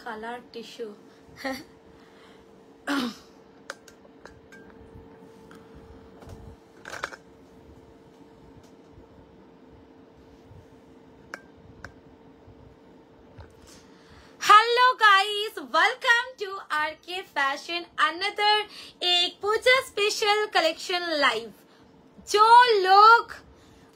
খালার tissue. Hello guys, welcome to RK fashion, another एक puja special collection live. जो लोग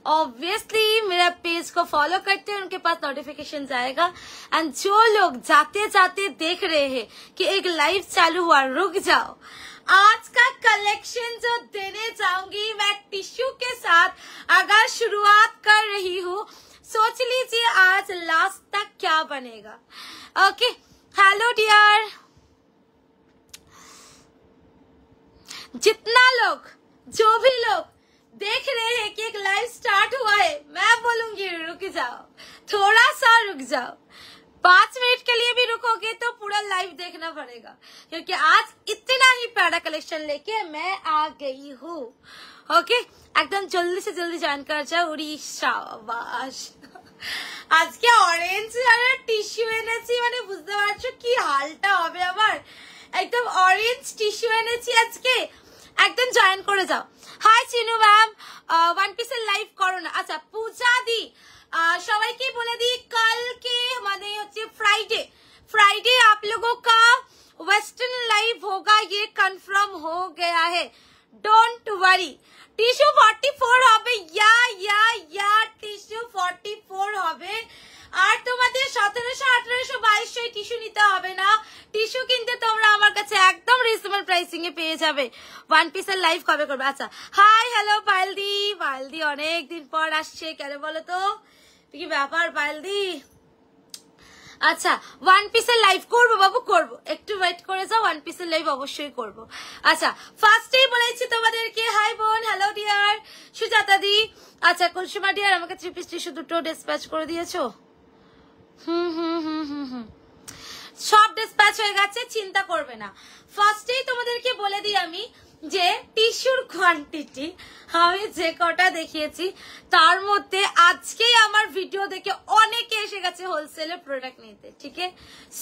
ऑब्वियसली मेरा पेज को फॉलो करते हैं उनके पास नोटिफिकेशन जाएगा, एंड जो लोग जाते जाते देख रहे हैं कि एक लाइव चालू हुआ, रुक जाओ। आज का कलेक्शन जो देने जाऊंगी मैं टिश्यू के साथ अगर शुरुआत कर रही हूँ, सोच लीजिए आज लास्ट तक क्या बनेगा। Okay, hello dear. जितना लोग, जो भी लोग देख रहे हैं कि एक लाइव स्टार्ट हुआ है, मैं बोलूंगी रुक जाओ, थोड़ा सा रुक जाओ। 5 मिनट के लिए भी रुकोगे तो पूरा लाइव देखना पड़ेगा, क्योंकि आज इतना ही प्यारा कलेक्शन लेके मैं आ गई हूँ। ओके, एकदम जल्दी से जल्दी ज्वाइन कर जाओ। उड़ीसा शाबाश। আজকে অরেঞ্জ আর টিস্যু এনেছি, মানে বুঝতে পারছো কি হালটা হবে আমার। একদম অরেঞ্জ টিস্যু এনেছি আজকে, একদম জয়েন করে যাও। হাই চিনু ম্যাম, ওয়ান পিসের লাইভ করো না। আচ্ছা পূজা দি, সবাইকে বলে दी কালকে মানে হচ্ছে फ्राइडे आप लोगों का वेस्टर्न लाइव होगा, ये कंफर्म हो गया है, डोंट वरी। টিস্যু 44 হবে, ইয়া টিস্যু 44 হবে। আর তোমাদের 1700, 1800, 2200 টিস্যু নিতে হবে না। টিস্যু কিনতে তোমরা আমার কাছে একদম রিজনেবল প্রাইসিং এ পেয়ে যাবে। ওয়ান পিসের লাইভ কবে করবে? আচ্ছা হাই হ্যালো পাইলদি অনেক দিন পর আসছে, কেন বলো তো কি ব্যাপার পাইলদি? আচ্ছা ওয়ান পিসের লাইভ করবো বাবু, করবো, একটু ওয়েট করে যাও, ওয়ান পিসের লাইভ অবশ্যই করবো। আচ্ছা ফার্স্টেই বলেছি তোমাদেরকে হাই বোন, হ্যালো ডিয়ার সুজাতা দি। আচ্ছা কুলসুমা ডিয়ার আমাকে 3 পিস টিস্যু দুটো ডিসপ্যাচ করে দিয়েছো? সব ডিসপ্যাচ হয়ে গেছে, চিন্তা করবে না। ফার্স্টেই তোমাদেরকে বলে দিই আমি যে টিস্যুর কোয়ান্টিটি আমি যে কটা দেখিয়েছি তার মধ্যে আজকেই আমার ভিডিও দেখে অনেকে এসে গেছে হোলসেলে প্রোডাক্ট নিতে, ঠিক আছে?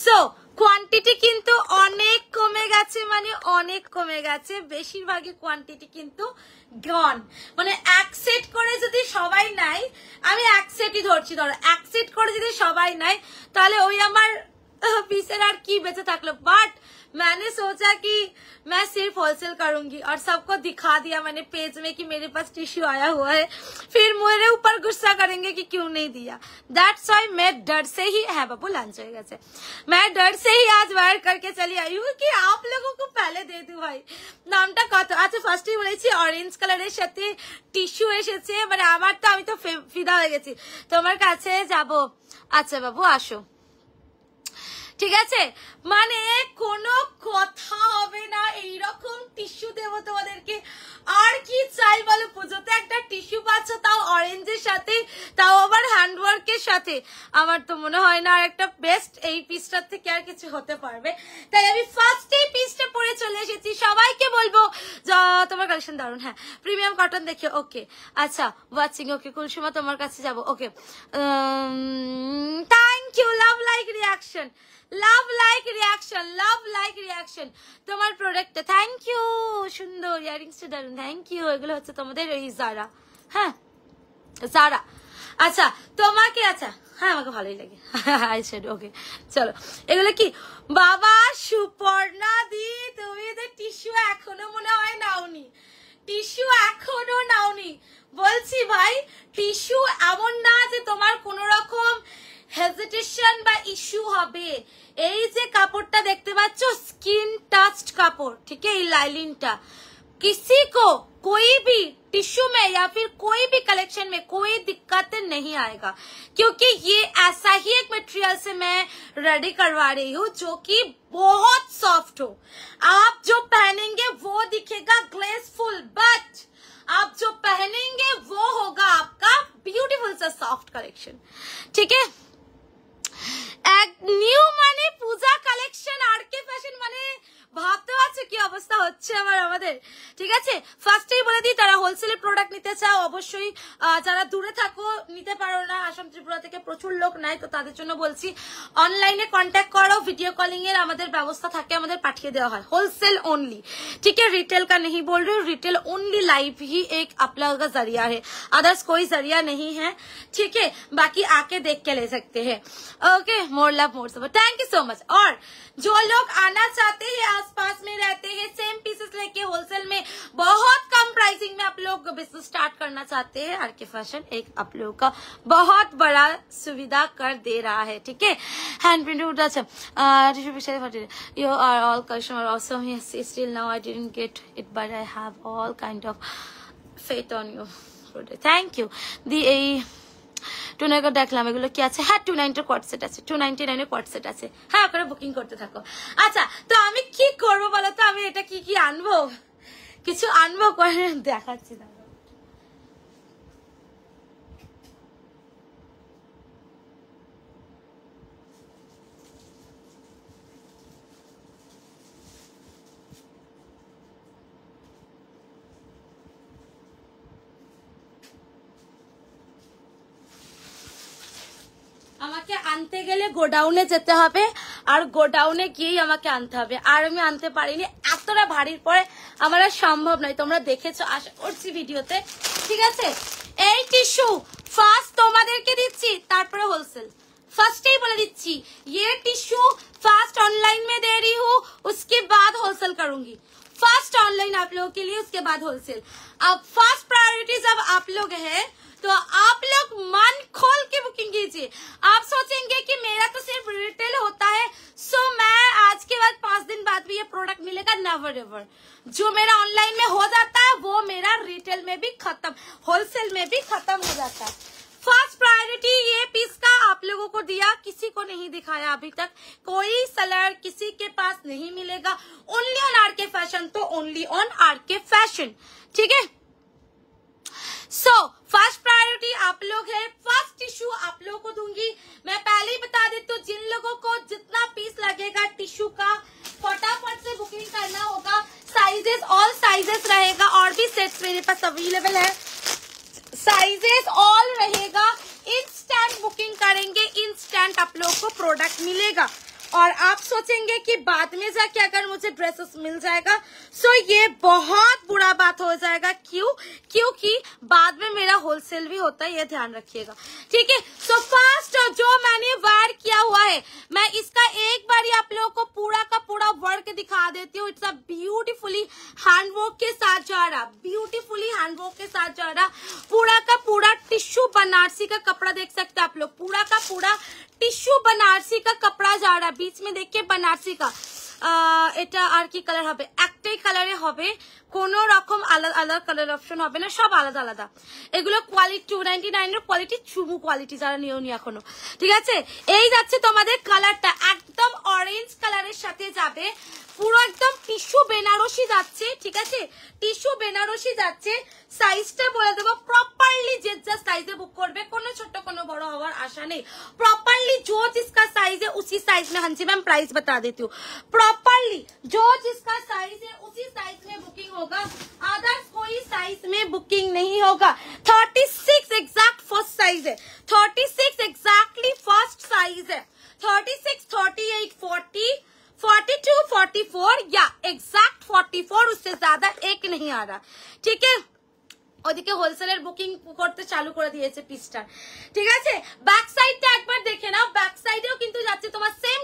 সো কোয়ান্টিটি কিন্তু অনেক কমে গেছে, মানে অনেক কমে গেছে। বেশিরভাগই কোয়ান্টিটি কিন্তু গন, মানে এক সেট করে যদি সবাই নেয়, আমি এক সেটই ধরছি, ধরো এক সেট করে যদি সবাই নেয় তাহলে ওই আমার पीसेर और की बेचे थकलो। बट मैंने सोचा कि मैं सिर्फ होलसेल करूंगी और सबको दिखा दिया मैंने पेज में कि मेरे पास टिश्यू आया हुआ है, फिर मेरे ऊपर गुस्सा करेंगे कि क्यों नहीं दिया। दैट्स व्हाई मैं डर से ही है बाबू लंच हो गया, मैं डर से ही आज वायर करके चली आई हूँ कि आप लोगों को पहले दे दूं भाई। नामटा कत अच्छा फार्स्ट ही বলেছি অরেঞ্জ কালারের সাথে টিস্যু এসেছে, মানে আমার তো আমি তো ফিদা হয়ে গেছি, তোমার কাছে যাব। আচ্ছা বাবু আসো, ঠিক আছে? মানে কোনো কথা হবে না, এইরকম টিস্যু দেবো তোমাদেরকে। আর কি চাই বলো? পুজোতে একটা টিস্যু পাচ্ছ, তাও অরেঞ্জের সাথে, তাও আবার হ্যান্ডওয়ার্কের সাথে। আমার তো মনে হয় না আর একটা বেস্ট এই পিসটার থেকে আর কিছু হতে পারবে। তাই আমি ফার্স্ট এই পিসটা পরে চলে এসেছি। সবাইকে বলবো তোমার কালেকশন দারুন, হ্যাঁ প্রিমিয়াম কটন দেখে। ওকে আচ্ছা ওয়াচিং, ওকে কুলসুমা তোমার কাছে যাবো। Okay thank you, love like reaction, love like reaction তোমার প্রোডাক্টে। থ্যাংক ইউ, সুন্দর ইয়ারিংসটা দারুন, থ্যাংক ইউ। এগুলো হচ্ছে তোমাদের ওই জারা, হ্যাঁ জারা। আচ্ছা তোমাকে, আচ্ছা হ্যাঁ আমাকে ভালোই লাগে আই শেড। ওকে চলো, এগুলো কি বাবা সুপর্ণা দি, তুমি যে টিস্যু এখনো মনে হয় নাওনি, টিস্যু এখনো নাওনি বলছি ভাই। টিস্যু এমন না যে তোমার কোন রকম হেজিটেশন বা ইস্যু হবে। এই যে কাপড়টা দেখতে পাচ্ছ স্কিন টাচড কাপড়, ठीक है? ये लाइलिनटा किसी को कोई भी टिश्यू में या फिर कोई भी कलेक्शन में कोई दिक्कत नहीं आएगा, क्योंकि ये ऐसा ही एक मटेरियल से मैं रेडी करवा रही हूँ जो कि बहुत सॉफ्ट हो। आप जो पहनेंगे वो दिखेगा ग्लेसफुल, बट आप जो पहनेंगे वो होगा आपका ब्यूटीफुल सा सॉफ्ट कलेक्शन, ठीक है? এক নিউ মানে পূজা কালেকশন RK ফ্যাশন, মানে ভাবতে পারছো কি অবস্থা হচ্ছে আমাদের, ঠিক আছে? ফার্স্টেই বলে দিই, তারা হোলসেলের প্রোডাক্ট নিতে চাও অবশ্যই, যারা দূরে থাকো নিতে পারো না, আসাম ত্রিপুরা থেকে প্রচুর লোক নাই, তো তাদের জন্য বলছি অনলাইনে কন্ট্যাক্ট করো, ভিডিও कॉलिंग এর আমাদের ব্যবস্থা থাকে, আমাদের পাঠিয়ে দেওয়া হয়, होलसेल ओनली, ठीक है। रिटेल का नहीं बोल रही हूँ, रिटेल ओनली लाइव ही एक आप लोगों का जरिया है, अदर्स कोई जरिया नहीं है, ठीक है। बाकी आके देख के ले सकते हैं। Okay, more love more support, thank you so much. और जो लोग आना चाहते हैं, आसपास में रहते हैं, सेम पीसेस लेके होलसेल में बहुत कम प्राइसिंग में आप लोग बिजनेस स्टार्ट करना चाहते हैं, आरके फैशन एक आप लोगों का बहुत बड़ा सुविधा कर दे रहा है, ठीक है। Hand print you are all customer awesome, yes, still now I didn't get it but I have all kind of faith on you, thank you। the এই 29 দেখলাম, এগুলো কি আছে? হ্যাঁ 29 কোয়ার্ট সেট আছে, 299 কোয়ার্ট সেট আছে, হ্যাঁ করে বুকিং করতে থাকো। আচ্ছা, তো আমি কি করবো বলো তো, আমি এটা কি আনবো, কিছু আনবো করে দেখাচ্ছি না। আমাকে আনতে গেলে গোডাউনে যেতে হবে, আর গোডাউনে গিয়েই আমাকে আনতে হবে, আর আমি আনতে পারিনি, এতটা ভারীর পরে আমার আর সম্ভব নয়, তোমরা দেখেছো আশা করছি ভিডিওতে, ঠিক আছে। এই টিস্যু ফার্স্ট তোমাদেরকে দিচ্ছি, তারপরে হোলসেল, फर्स्ट ही बोले दीची, ये टिश्यू फास्ट ऑनलाइन में दे रही हूँ, उसके बाद होलसेल करूंगी। फर्स्ट ऑनलाइन आप लोगों के लिए, उसके बाद होलसेल। अब फर्स्ट प्रायोरिटी जब आप लोग है तो आप लोग मन खोल के बुकिंग कीजिए। आप सोचेंगे कि मेरा तो सिर्फ रिटेल होता है, सो मैं आज के बाद 5 दिन बाद भी ये प्रोडक्ट मिलेगा, नेवर एवर। जो मेरा ऑनलाइन में हो जाता है वो मेरा रिटेल में भी खत्म, होलसेल में भी खत्म हो जाता है। फर्स्ट प्रायोरिटी ये पीस का आप लोगों को दिया, किसी को नहीं दिखाया अभी तक, कोई सेलर किसी के पास नहीं मिलेगा, ओनली ऑन आरके फैशन, तो ओनली ऑन आरके फैशन, ठीक है। सो फर्स्ट प्रायोरिटी आप लोग है, फर्स्ट टिश्यू आप लोगों को दूंगी। मैं पहले ही बता देती हूँ, जिन लोगों को जितना पीस लगेगा टिश्यू का फटाफट से बुकिंग करना होगा। साइजेस ऑल साइजेस रहेगा, और भी सेट्स मेरे पास अवेलेबल है, साइजेस ऑल रहेगा। इंस्टेंट बुकिंग करेंगे, इंस्टेंट आप लोगों को प्रोडक्ट मिलेगा। और आप सोचेंगे कि बाद में जाके अगर मुझे ड्रेसेस मिल जाएगा, सो ये बहुत बुरा बात हो जाएगा। क्यों? क्योंकि बाद में मेरा होलसेल भी होता है, ये ध्यान रखिएगा, ठीक है। सो फर्स्ट जो मैंने वेयर किया हुआ है, मैं इसका एक बार आप लोगों को पूरा का पूरा वर्क दिखा देती हूँ। इट्स अ ब्यूटीफुली हैंडवर्क के साथ जा रहा, ब्यूटीफुली हैंडवर्क के साथ जा रहा, पूरा का पूरा टिश्यू बनारसी का कपड़ा देख सकते हैं आप लोग, पूरा का पूरा टिश्यू बनारसी का कपड़ा जा रहा। बीच में देखिए बनारसी का এটা আর কি কালার হবে, একটাই কালারে হবে, কোনো রকম আলাদা আলাদা কালার অপশন হবে না, সব আলাদা আলাদা। এগুলো কোয়ালিটি 299 এর কোয়ালিটি, চুমু কোয়ালিটি, যারা নিওনি এখনো, ঠিক আছে। এই যাচ্ছে তোমাদের কালারটা একদম অরেঞ্জ কালারের সাথে যাবে, পুরো একদম টিস্যু বেনারসি যাচ্ছে, ঠিক আছে, টিস্যু বেনারসি যাচ্ছে। সাইজটা বলে দেবো প্রপারলি, যে যা সাইজে বুক করবে, কোনো ছোট কোনো বড় হওয়ার আশা নেই। प्रॉपरली जो जिसका साइज है उसी साइज में, हाँ जी मैम प्राइस बता देती हूँ, प्रॉपरली जो जिसका साइज है उसी साइज में बुकिंग होगा, अदर्स कोई साइज में बुकिंग नहीं होगा। 36 एग्जैक्ट फर्स्ट साइज है, 36 एग्जैक्टली फर्स्ट साइज है, 36, 38, 40, 42, 44 या एग्जैक्ट 44, उससे ज्यादा एक नहीं आ रहा, ठीक है। ওদিকে হোলসেলের বুকিং করতে চালু করে দিয়েছে পিসটার, ঠিক আছে। ব্যাক সাইডটা একবার দেখে নাও, ব্যাক সাইডেও কিন্তু যাচ্ছে তোমার সেম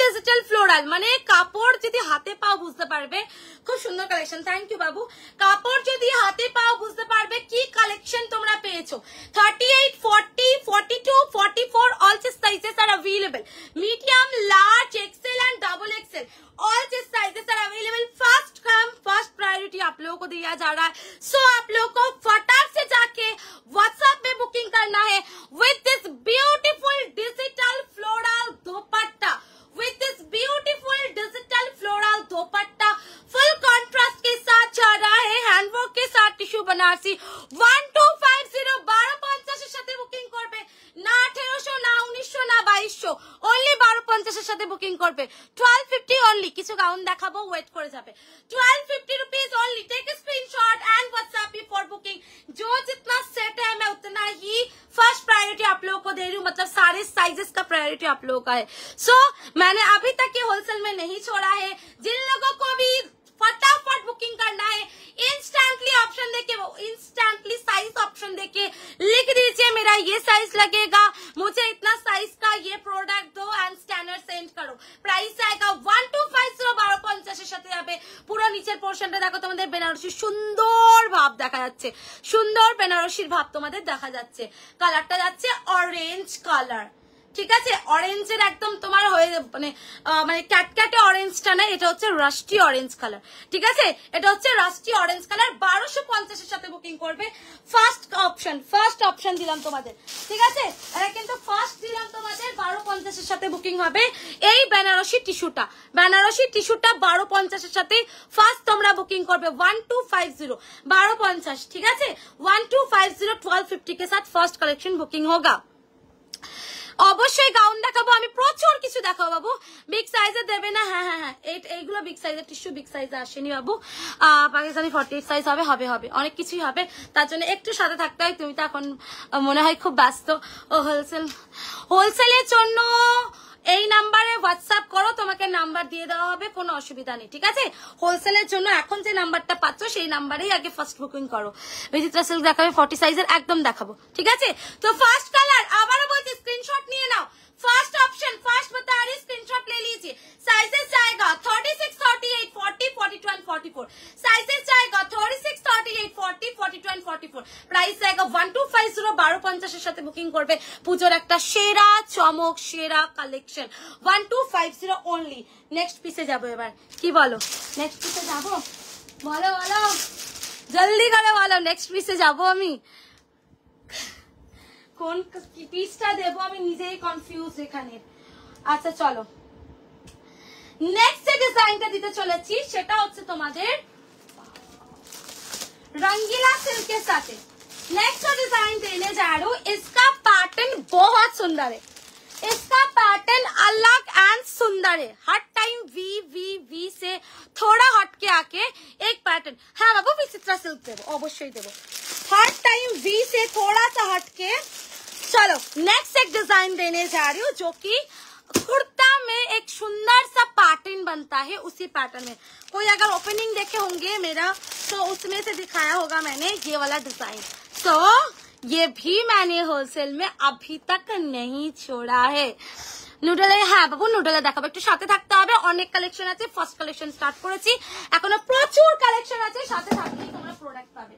ডিজিটাল ফ্লোরাল, মানে কাপড় যদি হাতে পাও বুঝতে পারবে, খুব সুন্দর কালেকশন, থ্যাংক ইউ বাবু। কাপড় যদি হাতে পাও বুঝতে পারবে কি কালেকশন তোমরা পেয়েছো। 38, 40, 42, 44 all sizes are available, medium, large, XL and double XL, all sizes are available. First come first priority आप लोगों को दिया जा रहा है। सो आप लोगों को फटाक से जाके व्हाट्सएप में बुकिंग करना है with this beautiful digital floral dupatta, with this beautiful digital floral dupatta, full contrast के साथ जा रहा है, हैंडवर्क के साथ टिश्यू बनारसी। 1250 1250 এর সাথে বুকিং করবে, না 1800 না 1900 না 2200, অনলি 1250 এর সাথে বুকিং করবে। 1250 অনলি, কিছু গাউন দেখাবো, ওয়েট করে যাবে। 1250 rupees only, take screen priority आप लोगों का है। सो मैंने अभी तक ये होलसेल में नहीं छोड़ा है। जिन लोगों को भी फटाफट बुकिंग करना है, इंस्टेंटली ऑप्शन देके, वो इंस्टेंटली साइज ऑप्शन देके लिख दीजिए मेरा ये साइज लगेगा, मुझे इतना साइज का ये प्रोडक्ट दो एंड स्कैनर सेंड करो। प्राइस आएगा 1250 1250 এর সাথে যাবে। পুরো নিচের পোর্শনটা দেখো, তোমাদের বেনারসির সুন্দর ভাব দেখা যাচ্ছে, সুন্দর বেনারসির ভাব তোমাদের দেখা যাচ্ছে। কালারটা যাচ্ছে অরেঞ্জ কালার, ঠিক আছে? অরেঞ্জের একদম তোমার হয়ে মানে ক্যাটক্যাটে অরেঞ্জটা না, এটা হচ্ছে রাস্টি অরেঞ্জ কালার, ঠিক আছে? এটা হচ্ছে রাস্টি অরেঞ্জ কালার। 1250 এর সাথে বুকিং করবে। ফার্স্ট অপশন দিলাম তোমাদের, ঠিক আছে? এটা কিন্তু ফার্স্ট দিলাম তোমাদের, 1250 এর সাথে বুকিং হবে। এই বেনারসি টিস্যুটা 1250 এর সাথে ফার্স্ট তোমরা বুকিং করবে। 1250 1250, ঠিক আছে? 1250 1250 के साथ फर्स्ट कलेक्शन बुकिंग होगा। অবশ্যই গাউন দেখাবো আমি, প্রচুর কিছু দেখাবো বাবু। বিগ সাইজে দেবে না? হ্যাঁ হ্যাঁ হ্যাঁ, এইগুলো বিগ সাইজের টিস্যু, বিগ সাইজে আসেনি বাবু। পাকিস্তানি 48 সাইজ হবে অনেক কিছুই হবে, তার জন্য একটু সাথে থাকতে হয়। তুমি তো এখন মনে হয় খুব ব্যস্ত। ও হোলসেলের জন্য এই নাম্বারে হোয়াটসঅ্যাপ করো, তোমাকে নাম্বার দিয়ে দেওয়া হবে, কোনো অসুবিধা নেই, ঠিক আছে? হোলসেলের জন্য এখন যে নাম্বারটা পাচ্ছ সেই নাম্বারেই আগে ফার্স্ট বুকিং করো। বিচিত্রা সিল্ক দেখাবে 40 সাইজের, একদম দেখাবো, ঠিক আছে? তো ফার্স্ট কালার আবারও বলছি, স্ক্রিনশট নিয়ে নাও। फर्स्ट ऑप्शन, फर्स्ट बता रही, स्क्रीनशॉट ले लीजिए। साइजेस जाएगा 36, 38, 40, 42 एंड 44। साइजेस जाएगा 36, 38, 40, 42 एंड 44। प्राइस जाएगा 1250 1250 এর সাথে বুকিং করবে। পূজোর একটা সেরা চমক, সেরা কালেকশন 1250 অনলি। নেক্সট পিসে যাবো এবার, কি বলো? নেক্সট পিসে যাবো, বলো বলো, জলদি করে বলো। নেক্সট পিসে যাবো আমি, কোন পিসটা দেবো আমি নিজেই কনফিউজ এখানে। আচ্ছা চলো, নেক্সট যে ডিজাইনটা দিতে চলেছি সেটা হচ্ছে তোমাদের रंगीला सिल्क के साथ। नेक्स्ट जो डिजाइन देने जा रही हूँ, इसका पैटर्न बहुत सुंदर है, इसका पैटर्न अलग एंड सुंदर है। हर टाइम वी से थोड़ा हट के आके एक पैटर्न। हाँ बाबू, विचित्रा सिल्क देवो, अवश्य देवो। हर टाइम वी से थोड़ा सा हट के। चलो नेक्स्ट एक डिजाइन देने जा रही हूँ, जो कि कुर्ता में एक सुंदर सा पैटर्न बनता है, उसी पैटर्न में। कोई अगर ओपनिंग देखे होंगे मेरा तो उसमें से दिखाया होगा मैंने ये वाला डिजाइन। तो ये भी मैंने होलसेल में अभी तक नहीं छोड़ा है। নুডলে, হ্যাঁ বাবু নুডলে দেখাবো, একটু সাথে থাকতে হবে। অনেক কালেকশন আছে, ফার্স্ট কালেকশন স্টার্ট করেছি, এখনো প্রচুর কালেকশন আছে, সাথে থাকলেই তোমরা প্রোডাক্ট পাবে,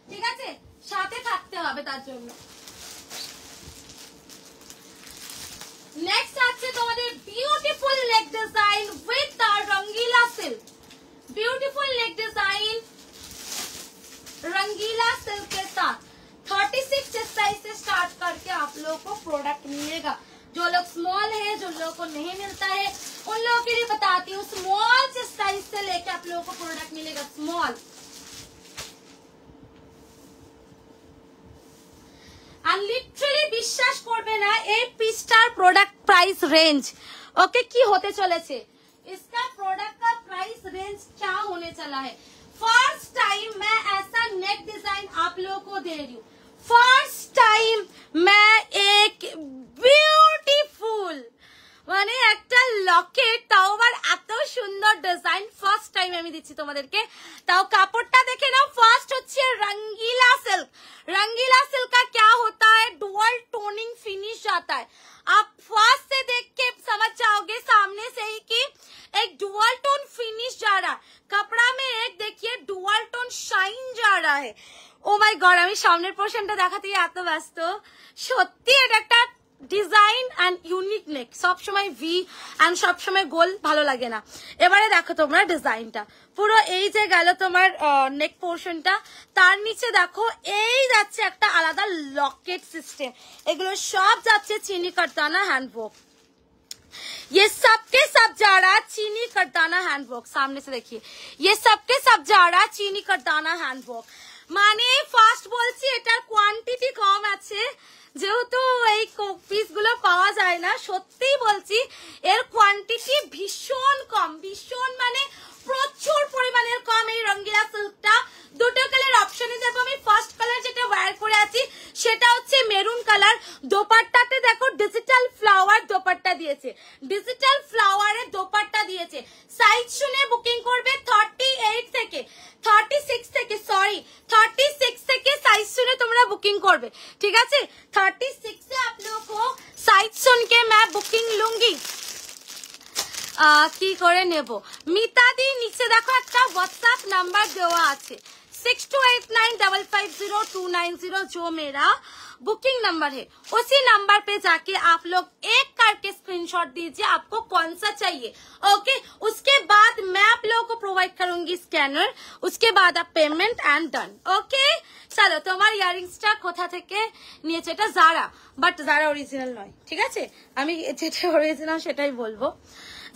ঠিক আছে? সাথে থাকতে হবে তার জন্য। नेक्स्ट আছে তোমাদের beautiful neck design with Rangila silk. Beautiful neck design Rangila silk के साथ 36 साइज से स्टार्ट करके आप लोगों को प्रोडक्ट मिलेगा। जो लोग स्मॉल है, जो लोगों को नहीं मिलता है, उन लोगों के लिए बताती हूँ, स्मॉल साइज से लेके आप लोगों को प्रोडक्ट मिलेगा। स्मॉल लिटरली বিশ্বাস করবে না, এই পিসটার প্রোডাক্ট প্রাইস রেঞ্জ ओके की होते चले छे। इसका प्रोडक्ट का प्राइस रेंज क्या होने चला है? फर्स्ट टाइम मैं ऐसा नेक डिजाइन आप लोगों को दे रही हूँ। फर्स्ट टाइम मैं एक ब्यूटीफुल মানে একটা লকেট, তাও আবার এত সুন্দর ডিজাইন ফার্স্ট টাইম আমি দিচ্ছি তোমাদেরকে। তাও কাপড়টা দেখে নাও। ফার্স্ট হচ্ছে रंगीला सिल्क। रंगीला सिल्क का क्या होता है, डुअल टोनिंग फिनिश आता है। आप फर्स्ट से देख के समझ जाओगे सामने से ही कि एक डुअल टोन फिनिश जा रहा है कपड़ा में। एक देखिए डुअल टोन शाइन जा रहा है। ओ माय गॉड, আমি সামনের পোর্শনটা দেখাতে এত ব্যস্ত। সত্যি এটা একটা ডিজাইন এন্ড ইউনিক নেক। সব সময় ভি এন্ড সব সময় গোল ভালো লাগে না। এবারে দেখো তোমরা ডিজাইনটা পুরো এই যে গেল তোমার নেক পোর্শনটা, তার নিচে দেখো এই যাচ্ছে একটা আলাদা লকেট সিস্টেম। এগুলো সব যাচ্ছে চিনি কারতানা हैंडवर्क। ये सबके सब जा रहा चीनी करदाना हैंडवर्क। सामने से देखिए, ये सबके सब जा रहा चीनी करदाना हैंडवर्क। মানে ফার্স্ট বলছি এটার কোয়ান্টিটি কম আছে, যেহেতু এই পিস গুলো পাওয়া যায় না। সত্যি বলছি এর কোয়ান্টিটি ভীষণ কম, ভীষণ মানে প্রচুর পরিমাণের কম। এই রঙ্গিলা সিল্কটা দুটো কালার অপশনে দেবো আমি। ফার্স্ট কালার যেটা ওয়্যার করে আছি সেটা হচ্ছে মেরুন কালার। দোপাট্টাতে দেখো ডিজিটাল ফ্লাওয়ার দোপাট্টা করবে, ঠিক আছে। 36 से आप लोगों को साइज सुन के मैं बुकिंग लूंगी। কি করে নেব মিতাদি, নিচে দেখো একটা হোয়াটসঅ্যাপ নাম্বার দেওয়া আছে 6289550290, जो मेरा बुकिंग नंबर है। उसी नंबर पे जाके आप लोग एक करके स्क्रीनशॉट दीजिए आपको कौन सा चाहिए, ओके। उसके बाद मैं आप लोगों को प्रोवाइड करूंगी स्कैनर, उसके बाद आप पेमेंट एंड डन, ओके। চলো তোমার ইয়ারিংসটা কোথা থেকে নিয়েছে, এটা জারা, বাট জারা অরিজিনাল নয়, ঠিক আছে। আমি যেটা অরিজিনাল সেটাই বলবো,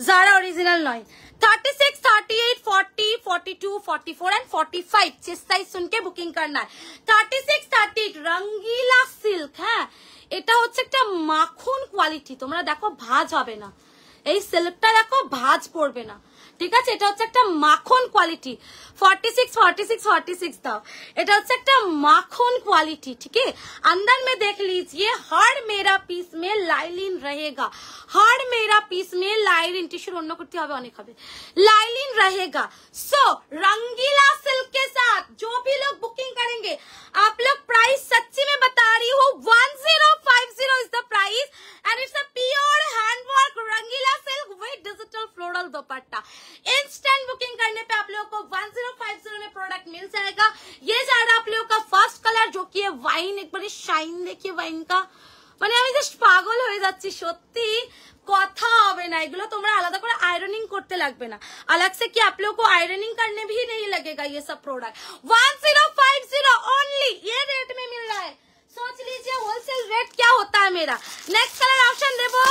জারা অরিজিনাল নয়। 36, 38, 40, 42, 44 एंड 45 चेस्ट साइज सुन के बुकिंग करना है। 36, 38 रंगीला सिल्क, হ্যাঁ এটা হচ্ছে একটা মাখন কোয়ালিটি, তোমরা দেখো ভাঁজ হবে না, এই সিল্কটা দেখো ভাঁজ পড়বে না, ঠিক আছে। এটা হচ্ছে একটা মাখন কোয়ালিটি। 46, 46, 46 দাও, এটা হচ্ছে একটা মাখন কোয়ালিটি, ठीक है। अंदर में देख लीजिए हर मेरा पीस में लाइलिन रहेगा, हर मेरा पीस में लाइलिन, टिश्यू অন্য করতে হবে অনেক হবে, लाइलिन रहेगा। सो रंगीला सिल्क के साथ जो भी लोग बुकिंग करेंगे, आप लोग प्राइस सच्ची में बता रही हूँ 1050 is the price and it's a pure handwork Rangila silk with digital floral dupatta. Instant booking करने पे आप लोगों को 1050 में प्रोडक्ट मिल जाएगा। ये जा रहा है आप लोगों का फर्स्ट कलर, जो कि है वाइन। एक बार शाइन देखिए वाइन का, মানে আমি জাস্ট পাগল হয়ে যাচ্ছি সত্যি, কথা হবে না। এগুলো তোমরা আলাদা করে আয়রনিং করতে লাগবে না, अलग से कि आप लोगों को आयरनिंग करने भी नहीं लगेगा। ये सब प्रोडक्ट 1050 ओनली, ये रेट में मिल रहा है। सोच लीजिए होलसेल रेट क्या होता है मेरा। नेक्स्ट कलर ऑप्शन देवो,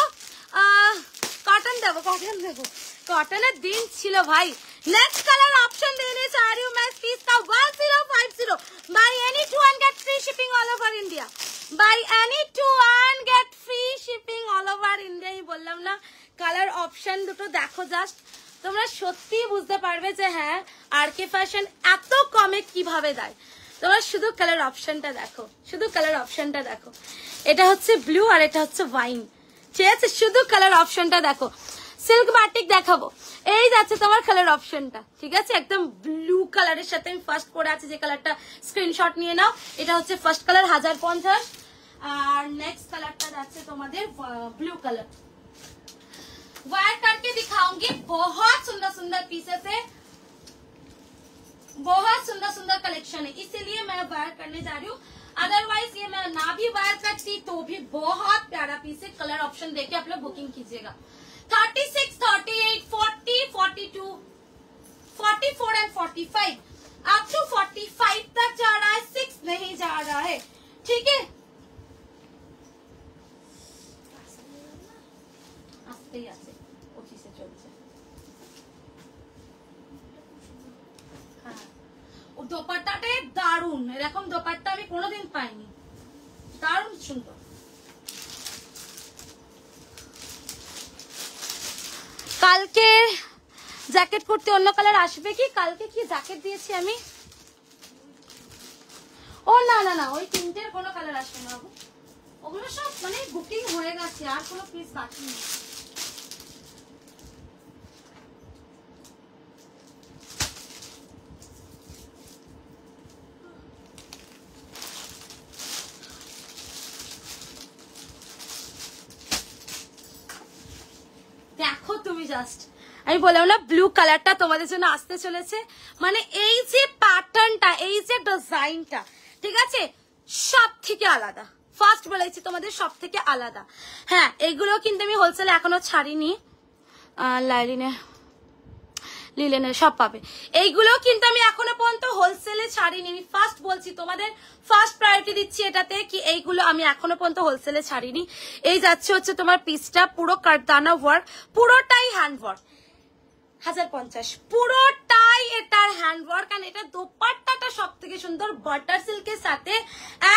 कॉटन देवो, कॉटन देवो, कॉटনের দিন ছিল ভাই। नेक्स्ट कलर ऑप्शन देने चाह रही हूँ मैं इस पीस का 1050, buy any 2 and get free shipping all over India, buy any 2 and get free shipping all over India. ही বললাম না, কালার অপশন দুটো দেখো জাস্ট, তোমরা সত্যি বুঝতে পারবে যে হ্যাঁ আরকে ফ্যাশন এত কমে কিভাবে দেয়। তোমরা শুধু কালার অপশনটা দেখো, শুধু কালার অপশনটা দেখো। এটা হচ্ছে ব্লু আর এটা হচ্ছে ওয়াইন, ঠিক আছে। শুধু কালার অপশনটা দেখো। সিল্ক বাটিক দেখাবো, এই যাচ্ছে তোমার কালার অপশনটা, ঠিক আছে। একদম ব্লু কালারের সাথে আমি ফার্স্ট পরে আছে যে কালারটা, স্ক্রিনশট নিয়ে নাও। এটা হচ্ছে ফার্স্ট কালার 1050, আর नेक्स्ट कलरটা যাচ্ছে তোমাদের ब्लू कलर। वायर करके दिखाऊंगी, बहुत सुंदर सुंदर पीसेस है, बहुत सुंदर सुंदर कलेक्शन है, इसीलिए मैं वायर करने जा रही हूँ। अदरवाइज ये मैं ना भी वायर करती तो भी बहुत प्यारा पीस है। कलर ऑप्शन देके आप लोग बुकिंग कीजिएगा। 36, 38, 40, 42, 44 एंड 45 अप टू 45 तक जा रहा है, 6 नहीं जा रहा है, ठीक है। আস্তেই আছে, অফিসে চলছে। হ্যাঁ ও দোপাট্টাটা দারুণ, এরকম দোপাট্টা আমি কোনোদিন পাইনি, দারুণ সুন্দর। কালকে জ্যাকেট করতে অন্য কালার আসবে কি? কালকে কি জ্যাকেট দিয়েছি আমি? ও না না না, ওই তিনটের কোনো কালার আসবে না বাবু, ওগুলো সব মানে বুকিং হয়ে গেছে, আর কোনো পিস বাকি নেই। দেখো তুমি জাস্ট, আমি বললাম না ব্লু কালারটা তোমাদের জন্য আসতে চলেছে। মানে এই যে প্যাটার্নটা, এই যে ডিজাইনটা, ঠিক আছে, সব থেকে আলাদা। ফার্স্ট বলেছি তোমাদের সব থেকে আলাদা। হ্যাঁ এইগুলো কিন্তু আমি হোলসেলে এখনো ছাড়িনি, লিলেনের সব পাবে। এইগুলো কিন্তু আমি এখনো পর্যন্ত হোলসেলে ছাড়িনি, আমি ফার্স্ট বলছি তোমাদের, ফার্স্ট প্রায়োরিটি দিচ্ছি এটাতে কি এইগুলো আমি এখনো পর্যন্ত হোলসেলে ছাড়িনি। এই যাচ্ছে হচ্ছে তোমার পিসটা পুরো কারদানা ওয়ার্ক, পুরোটাই হ্যান্ড ওয়ার্ক, 1050 পুরোটাই এটার হ্যান্ডওয়ার্ক। আর এটা দোপাট্টাটা সব থেকে সুন্দর, বাটার সিল্কের সাথে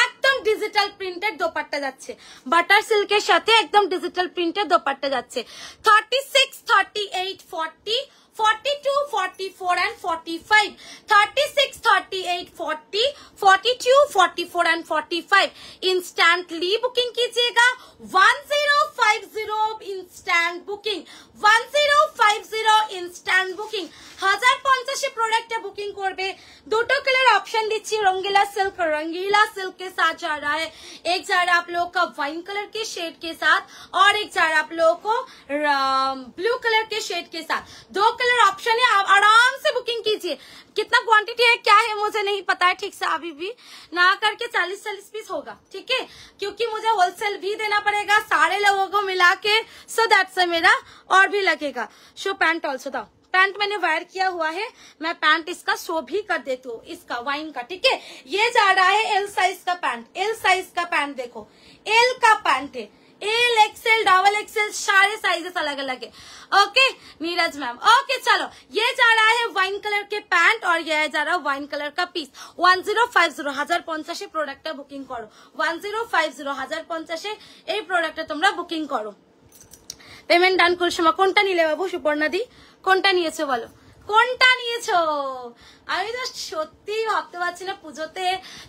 একদম ডিজিটাল প্রিন্টেড দোপাট্টা যাচ্ছে, বাটার সিল্কের সাথে একদম ডিজিটাল প্রিন্টেড দোপাট্টা যাচ্ছে। 36, 38, 40, 42, 44 and 45, 36, 38, 40, 42, 44 and 45 इंस्टेंटली बुकिंग कीजिएगा। 1050 इंस्टेंट बुकिंग, 1050 इंस्टेंट बुकिंग। 1050 প্রোডাক্টে বুকিং করবে, দুটো কালার ऑप्शन दीजिए रंगीला सिल्क के साथ जा रहा है, एक जा रहा है आप लोगों का वाइन कलर के शेड के साथ और एक जा रहा है आप लोगों को ब्लू कलर के शेड के साथ। 2 कलर ऑप्शन है, आप आराम से बुकिंग कीजिए। कितना क्वांटिटी है क्या है मुझे नहीं पता है ठीक से, अभी भी ना करके 40-40 पीस होगा, ठीक है, क्योंकि मुझे होलसेल भी देना पड़ेगा सारे लोगों को मिला के, सो दैट से मेरा और भी लगेगा। शो पैंट ऑल्सो था, पैंट मैंने वायर किया हुआ है, मैं पैंट इसका शो भी कर देती हूँ, इसका वाइन का, ठीक है। ये जा रहा है एल साइज का पैंट, एल साइज का पैंट देखो, एल का पैंट है, एल एक्सएल डबल एक्सएल सारे साइजेस अलग अलग है। ओके नीरज मैम, ओके चलो ये जा रहा है वाइन कलर के पैंट और ये जा रहा है वाइन कलर का पिस। 1050 1050 प्रोडक्ट बुकिंग करो, 1050 1050 এই প্রোডাক্টটা তোমরা বুকিং করো। পেমেন্ট ডান করার সময় কোনটা নিলে বাবু সুপর্ণা দি, কোনটা নিয়েছো বলো, কোনটা নিয়েছো? আমি তো সত্যি ভাবতে পারছি না পুজোতে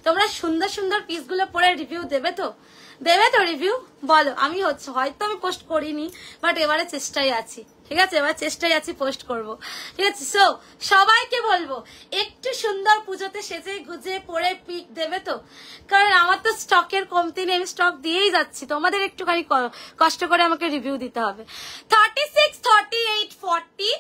তোমরা সুন্দর সুন্দর পিসগুলো পরে রিভিউ দেবে তো, দেবে তো রিভিউ বলো। আমি হয়তো আমি পোস্ট করিনি, বাট এবারে চেষ্টায় আছি, ঠিক আছে, এবার চেষ্টায় আছি পোস্ট করব, ঠিক আছে। সো সবাইকে বলবো একটু সুন্দর পুজোতে সেজে গুজে পরে পিক দেবে তো, কারণ আমার তো স্টকের কমতি নেই, আমি স্টক দিয়েই যাচ্ছি, তোমাদের একটুখানি কষ্ট করে আমাকে রিভিউ দিতে হবে। 36 38 40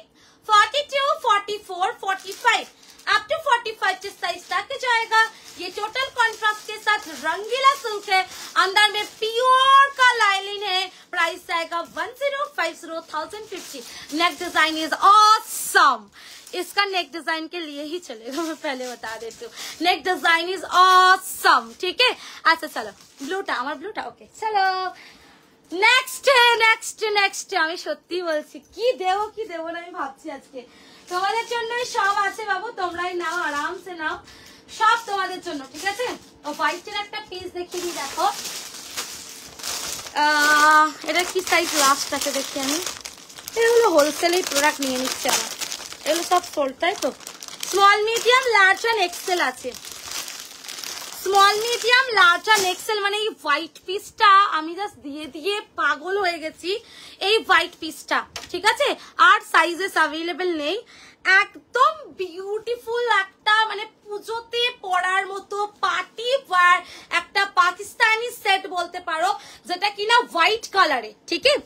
42 44 45 अप टू 45 जिस साइज तक जाएगा। ये टोटल कॉन्ट्रास्ट के साथ रंगीला सिल्क है, अंदर में प्योर का लाइनिंग है, प्राइस आएगा 1050 नेक डिजाइन इज ऑसम। इसका नेक डिजाइन के लिए ही चलेगा, मैं पहले बता देती हूँ, नेक डिजाइन इज ऑसम, ठीक है। अच्छा चलो ब्लूटा, हमारा ब्लूटा, ओके चलो नेक्स्ट আমি সত্যি বলছি কি দেবো না আমি ভাবছি আজকে তোমাদের জন্যই সব আছে বাবু, তোমরাই নাও আরামসে নাও, সব তোমাদের জন্য, ঠিক আছে। ও হোয়াইটের একটা পিস দেখিয়ে দিই, দেখো এটা কি সাইজ লাস্ট আছে দেখি আমি, এগুলো হোলসেলের প্রোডাক্ট নিয়ে নিচ্ছে আমার, এগুলো সব সোল্ড, তাই তো। Small medium large and XL আছে, স্মল মিডিয়াম লার্জ আর এক্সেল, মানে এই হোয়াইট পিসটা আমি জাস্ট দিয়ে দিয়ে পাগল হয়ে গেছি, এই হোয়াইট পিসটা, ঠিক আছে। আর সাইজেস অ্যাভেলেবেল নেই, একদম বিউটিফুল একটা মানে পুজোতে পরার মতো পার্টি ওয়্যার একটা पाकिस्तानी सेट बोलते पारो, जेटा की ना व्हाइट कलर है, ठीक है।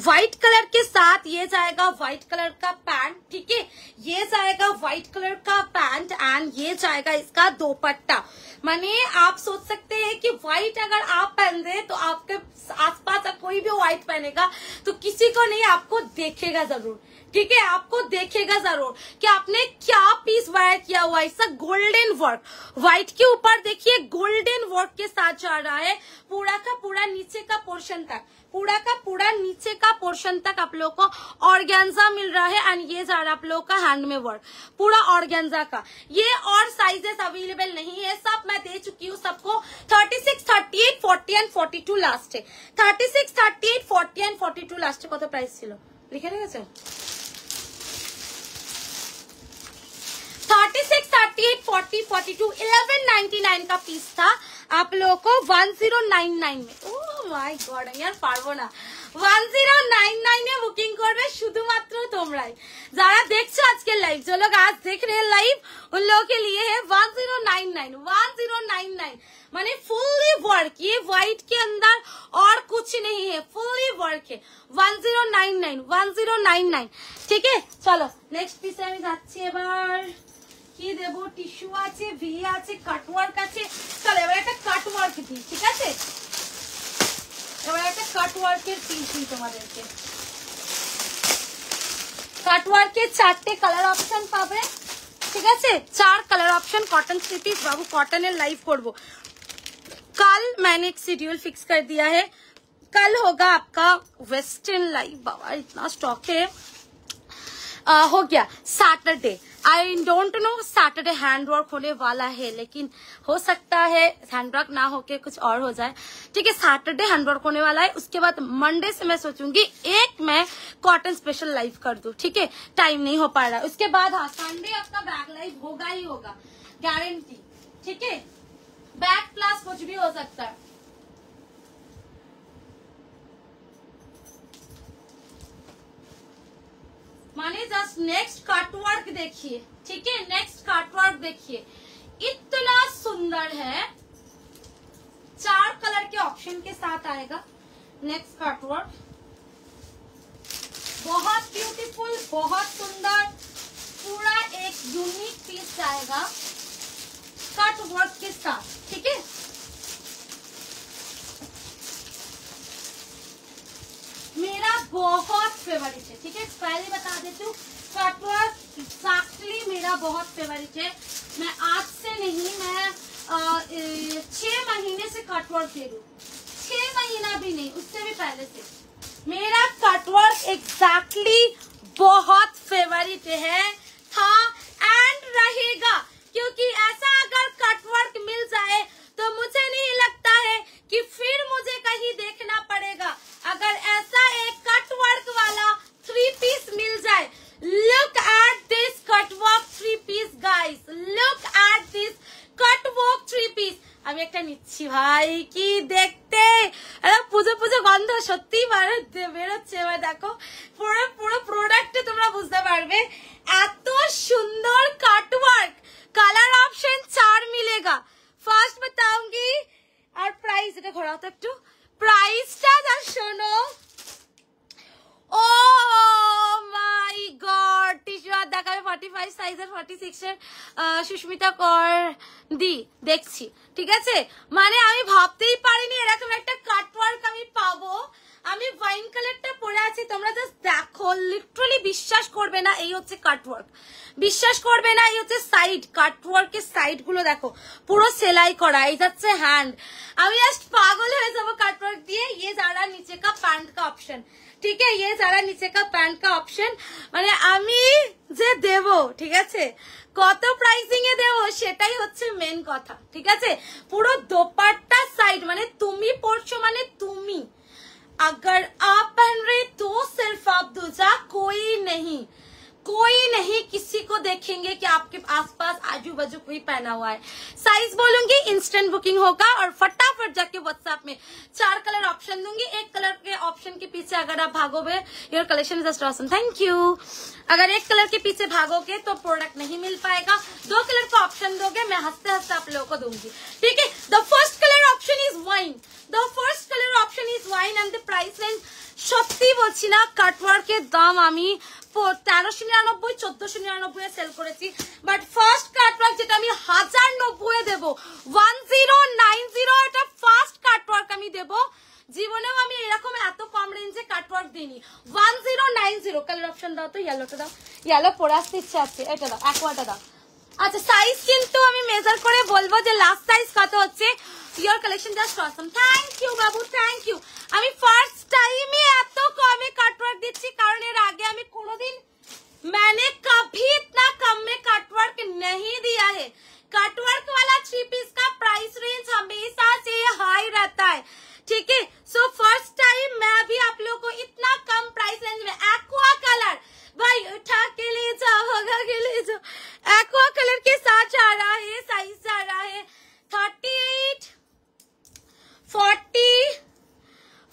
व्हाइट कलर के साथ ये जाएगा व्हाइट कलर का पैंट, ठीक है, ये जाएगा व्हाइट कलर का पैंट एंड ये जाएगा इसका दुपट्टा। माने आप सोच सकते हैं कि व्हाइट अगर आप पहन दे तो आपके आसपास कोई भी व्हाइट पहनेगा तो किसी को नहीं, आपको देखेगा जरूर, ठीक है, आपको देखेगा जरूर कि आपने क्या पीस वायर किया हुआ है। इसका गोल्डन वर्क व्हाइट के ऊपर देखिए, गोल्डन वर्क के साथ जा रहा है, पूरा का पूरा नीचे का पोर्शन तक, पूरा का पूरा नीचे का पोर्शन तक आप लोगों को ऑर्गेन्जा मिल रहा है एंड ये जा रहा है आप लोगों का हैंड में वर्क पूरा ऑर्गेन्जा का। ये और साइजेस अवेलेबल नहीं है, सब मैं दे चुकी हूँ सबको। 36 38 40 एंड 42 लास्ट है, 36 38 40 एंड 42 लास्ट है। कत प्राइस ছিল লিখে রেখেছো? 36 38 40 42 1199 का पीस था, आप लोगों को 1099 में, ओह माय गॉड यार पारबो ना, 1099 में बुकिंग করবে শুধুমাত্র তোমরাই যারা দেখছো আজকে লাইভ, जो लोग आज देख रहे हैं लाइव उन लोगों के लिए है 1099 माने फुल्ली वर्क, ये व्हाइट के अंदर और कुछ नहीं है, फुल्ली वर्क है। 1099 ठीक है। चलो नेक्स्ट পিসে আমি যাচ্ছি এবার, কি দেব, টিস্যু আছে, ভি আছে, কাটওয়ার্ক আছে। চলো এবার একটা কাটওয়ার্ক দিই, ঠিক আছে, এবার একটা কাটওয়ার্কের পিস দিই তোমাদেরকে। কাটওয়ার্কের 4টে কালার অপশন পাবে, ঠিক আছে, 4 colour option. Cotton three piece বাবু, কটনের लाइव করব। कल मैंने एक शेड्यूल फिक्स कर दिया है, कल होगा आपका वेस्टर्न लाइव। बाबा इतना स्टॉक है, हो गया Saturday. I don't no Saturday handwork होने वाला है, लेकिन हो सकता है हैंडवर्क ना होके कुछ और हो जाए, ठीक है। सैटरडे हैंडवर्क होने वाला है, उसके बाद मंडे से मैं सोचूंगी एक मैं कॉटन स्पेशल लाइव कर दूं, ठीक है, टाइम नहीं हो पा रहा। उसके बाद हाँ संडे आपका बैग लाइव होगा ही होगा, गारंटी, ठीक है। बैक प्लस कुछ भी हो सकता है। माने जस्ट नेक्स्ट कटवर्क देखिए, ठीक है, नेक्स्ट कटवर्क देखिए, इतना सुंदर है, 4 कलर के ऑप्शन के साथ आएगा। नेक्स्ट कटवर्क बहुत ब्यूटीफुल, बहुत सुंदर, पूरा एक यूनिक पीस आएगा कटवर्क के साथ, ठीक है। मेरा बहुत फेवरेट है, ठीक है, पहले बता देती हूँ, कटवर्क एक्जैक्टली मेरा बहुत फेवरेट है। मैं आज से नहीं, मैं 6 महीने से कटवर्क दे रही हूँ, 6 महीना भी नहीं, उससे भी पहले से मेरा कटवर्क एग्जैक्टली बहुत फेवरेट है, था एंड रहेगा। क्योंकि ऐसा अगर कटवर्क मिल जाए तो मुझे नहीं लगता है कि फिर मुझे कहीं देखना पड़ेगा। अगर ऐसा एक कटवर्क वाला 3 पीस मिल जाए, look at this cutwork 3 piece guys, look at this cutwork 3 piece. আমি একটা নিচ্ছি ভাই, কি দেখতে পুজো পুজো গন্ধ সত্যি বেরোচ্ছে। এবার দেখো পুরো পুরো প্রোডাক্টে তোমরা বুঝতে পারবে এত সুন্দর কাটওয়ার্ক। Colour option 4 মিলেगा। ফার্স্ট बताऊंगी আর প্রাইস, এটা ঘোরাও তো একটু, প্রাইসটা যা শোনো। ও মাই গড, টিস্যু আর দেখাবে 45 সাইজের, 46 এর সুস্মিতা কর দি দেখছি, ঠিক আছে। মানে আমি ভাবতেই পারিনি এরকম একটা কাটওয়ার্ক আমি পাবো। আমি ওয়াইন কালারটা পরে আছি, তোমরা জাস্ট দেখো, লিটারালি বিশ্বাস করবে না এই হচ্ছে কাটওয়ার্ক, বিশ্বাস করবে না এই হচ্ছে সাইড, কাটওয়ার্কের সাইড গুলো দেখো পুরো সেলাই করা, এই যাচ্ছে হ্যান্ড। আমি জাস্ট পাগল হয়ে যাবো কাটওয়ার্ক দিয়ে। ये যারা নিচে का पैंट का ऑप्शन, ঠিক আছে, ये যারা নিচে का पैंट का ऑप्शन, মানে আমি যে দেব, ঠিক আছে, কত প্রাইসিং এ দেব সেটাই হচ্ছে মেন কথা, ঠিক আছে। পুরো দোপাট্টা সাইড, মানে তুমি পড়ছো মানে তুমি, अगर आप पहन रहे तो सिर्फ आप दूजा, कोई नहीं, कोई नहीं किसी को देखेंगे कि आपके आसपास आजू बाजू कोई पहना हुआ है। साइज बोलूंगी, इंस्टेंट बुकिंग होगा और फटाफट जाके व्हाट्सएप में 4 कलर ऑप्शन दूंगी। एक कलर के ऑप्शन के पीछे अगर आप भागोगे, your collection is just awesome, thank you. अगर एक कलर के पीछे भागोगे तो प्रोडक्ट नहीं मिल पाएगा। 2 कलर का ऑप्शन दोगे, मैं हंसते हंसते आप लोगों को दूंगी, ठीक है। The first colour option is wine, the first colour option is wine and the price range সত্যি বলছি না, কাটওয়ার্কের দাম আমি 1399 1499 সেল করেছি, বাট ফার্স্ট কাটওয়ার্ক যেটা আমি 1090 দেব, 1090, এটা ফার্স্ট কাটওয়ার্ক আমি দেব। জীবনেও আমি এরকম এত কম রেঞ্জে কাটওয়ার্ক দিইনি। 1090 কালার অপশন দাও তো, ইয়েলোটা দাও, ইয়েলো পরে আসতে ইচ্ছা আছে, এটা দাও, অ্যাকোয়াটা দাও। আচ্ছা সাইজ কিন্তু আমি মেজার করে বলবো যে লাস্ট সাইজ কত হচ্ছে। Your collection just awesome, thank you Babu, thank you. আমি ফার্স্ট টাইমে এত কমে কাটওয়ার্ক দিচ্ছি, কারণ এর আগে আমি কোনোদিন मैंने कभी इतना कम में कटवर्क नहीं दिया है। कटवर्क वाला 3 पीस का प्राइस रेंज हमेशा से हाई रहता है, ठीक है। सो फर्स्ट टाइम मैं भी आप लोगों को इतना कम प्राइस रेंज में एक्वा कलर, भाई उठा के ले जाओ, भगा के ले जाओ, एक्वा कलर के साथ आ रहा है, साइज आ रहा है 38, 40,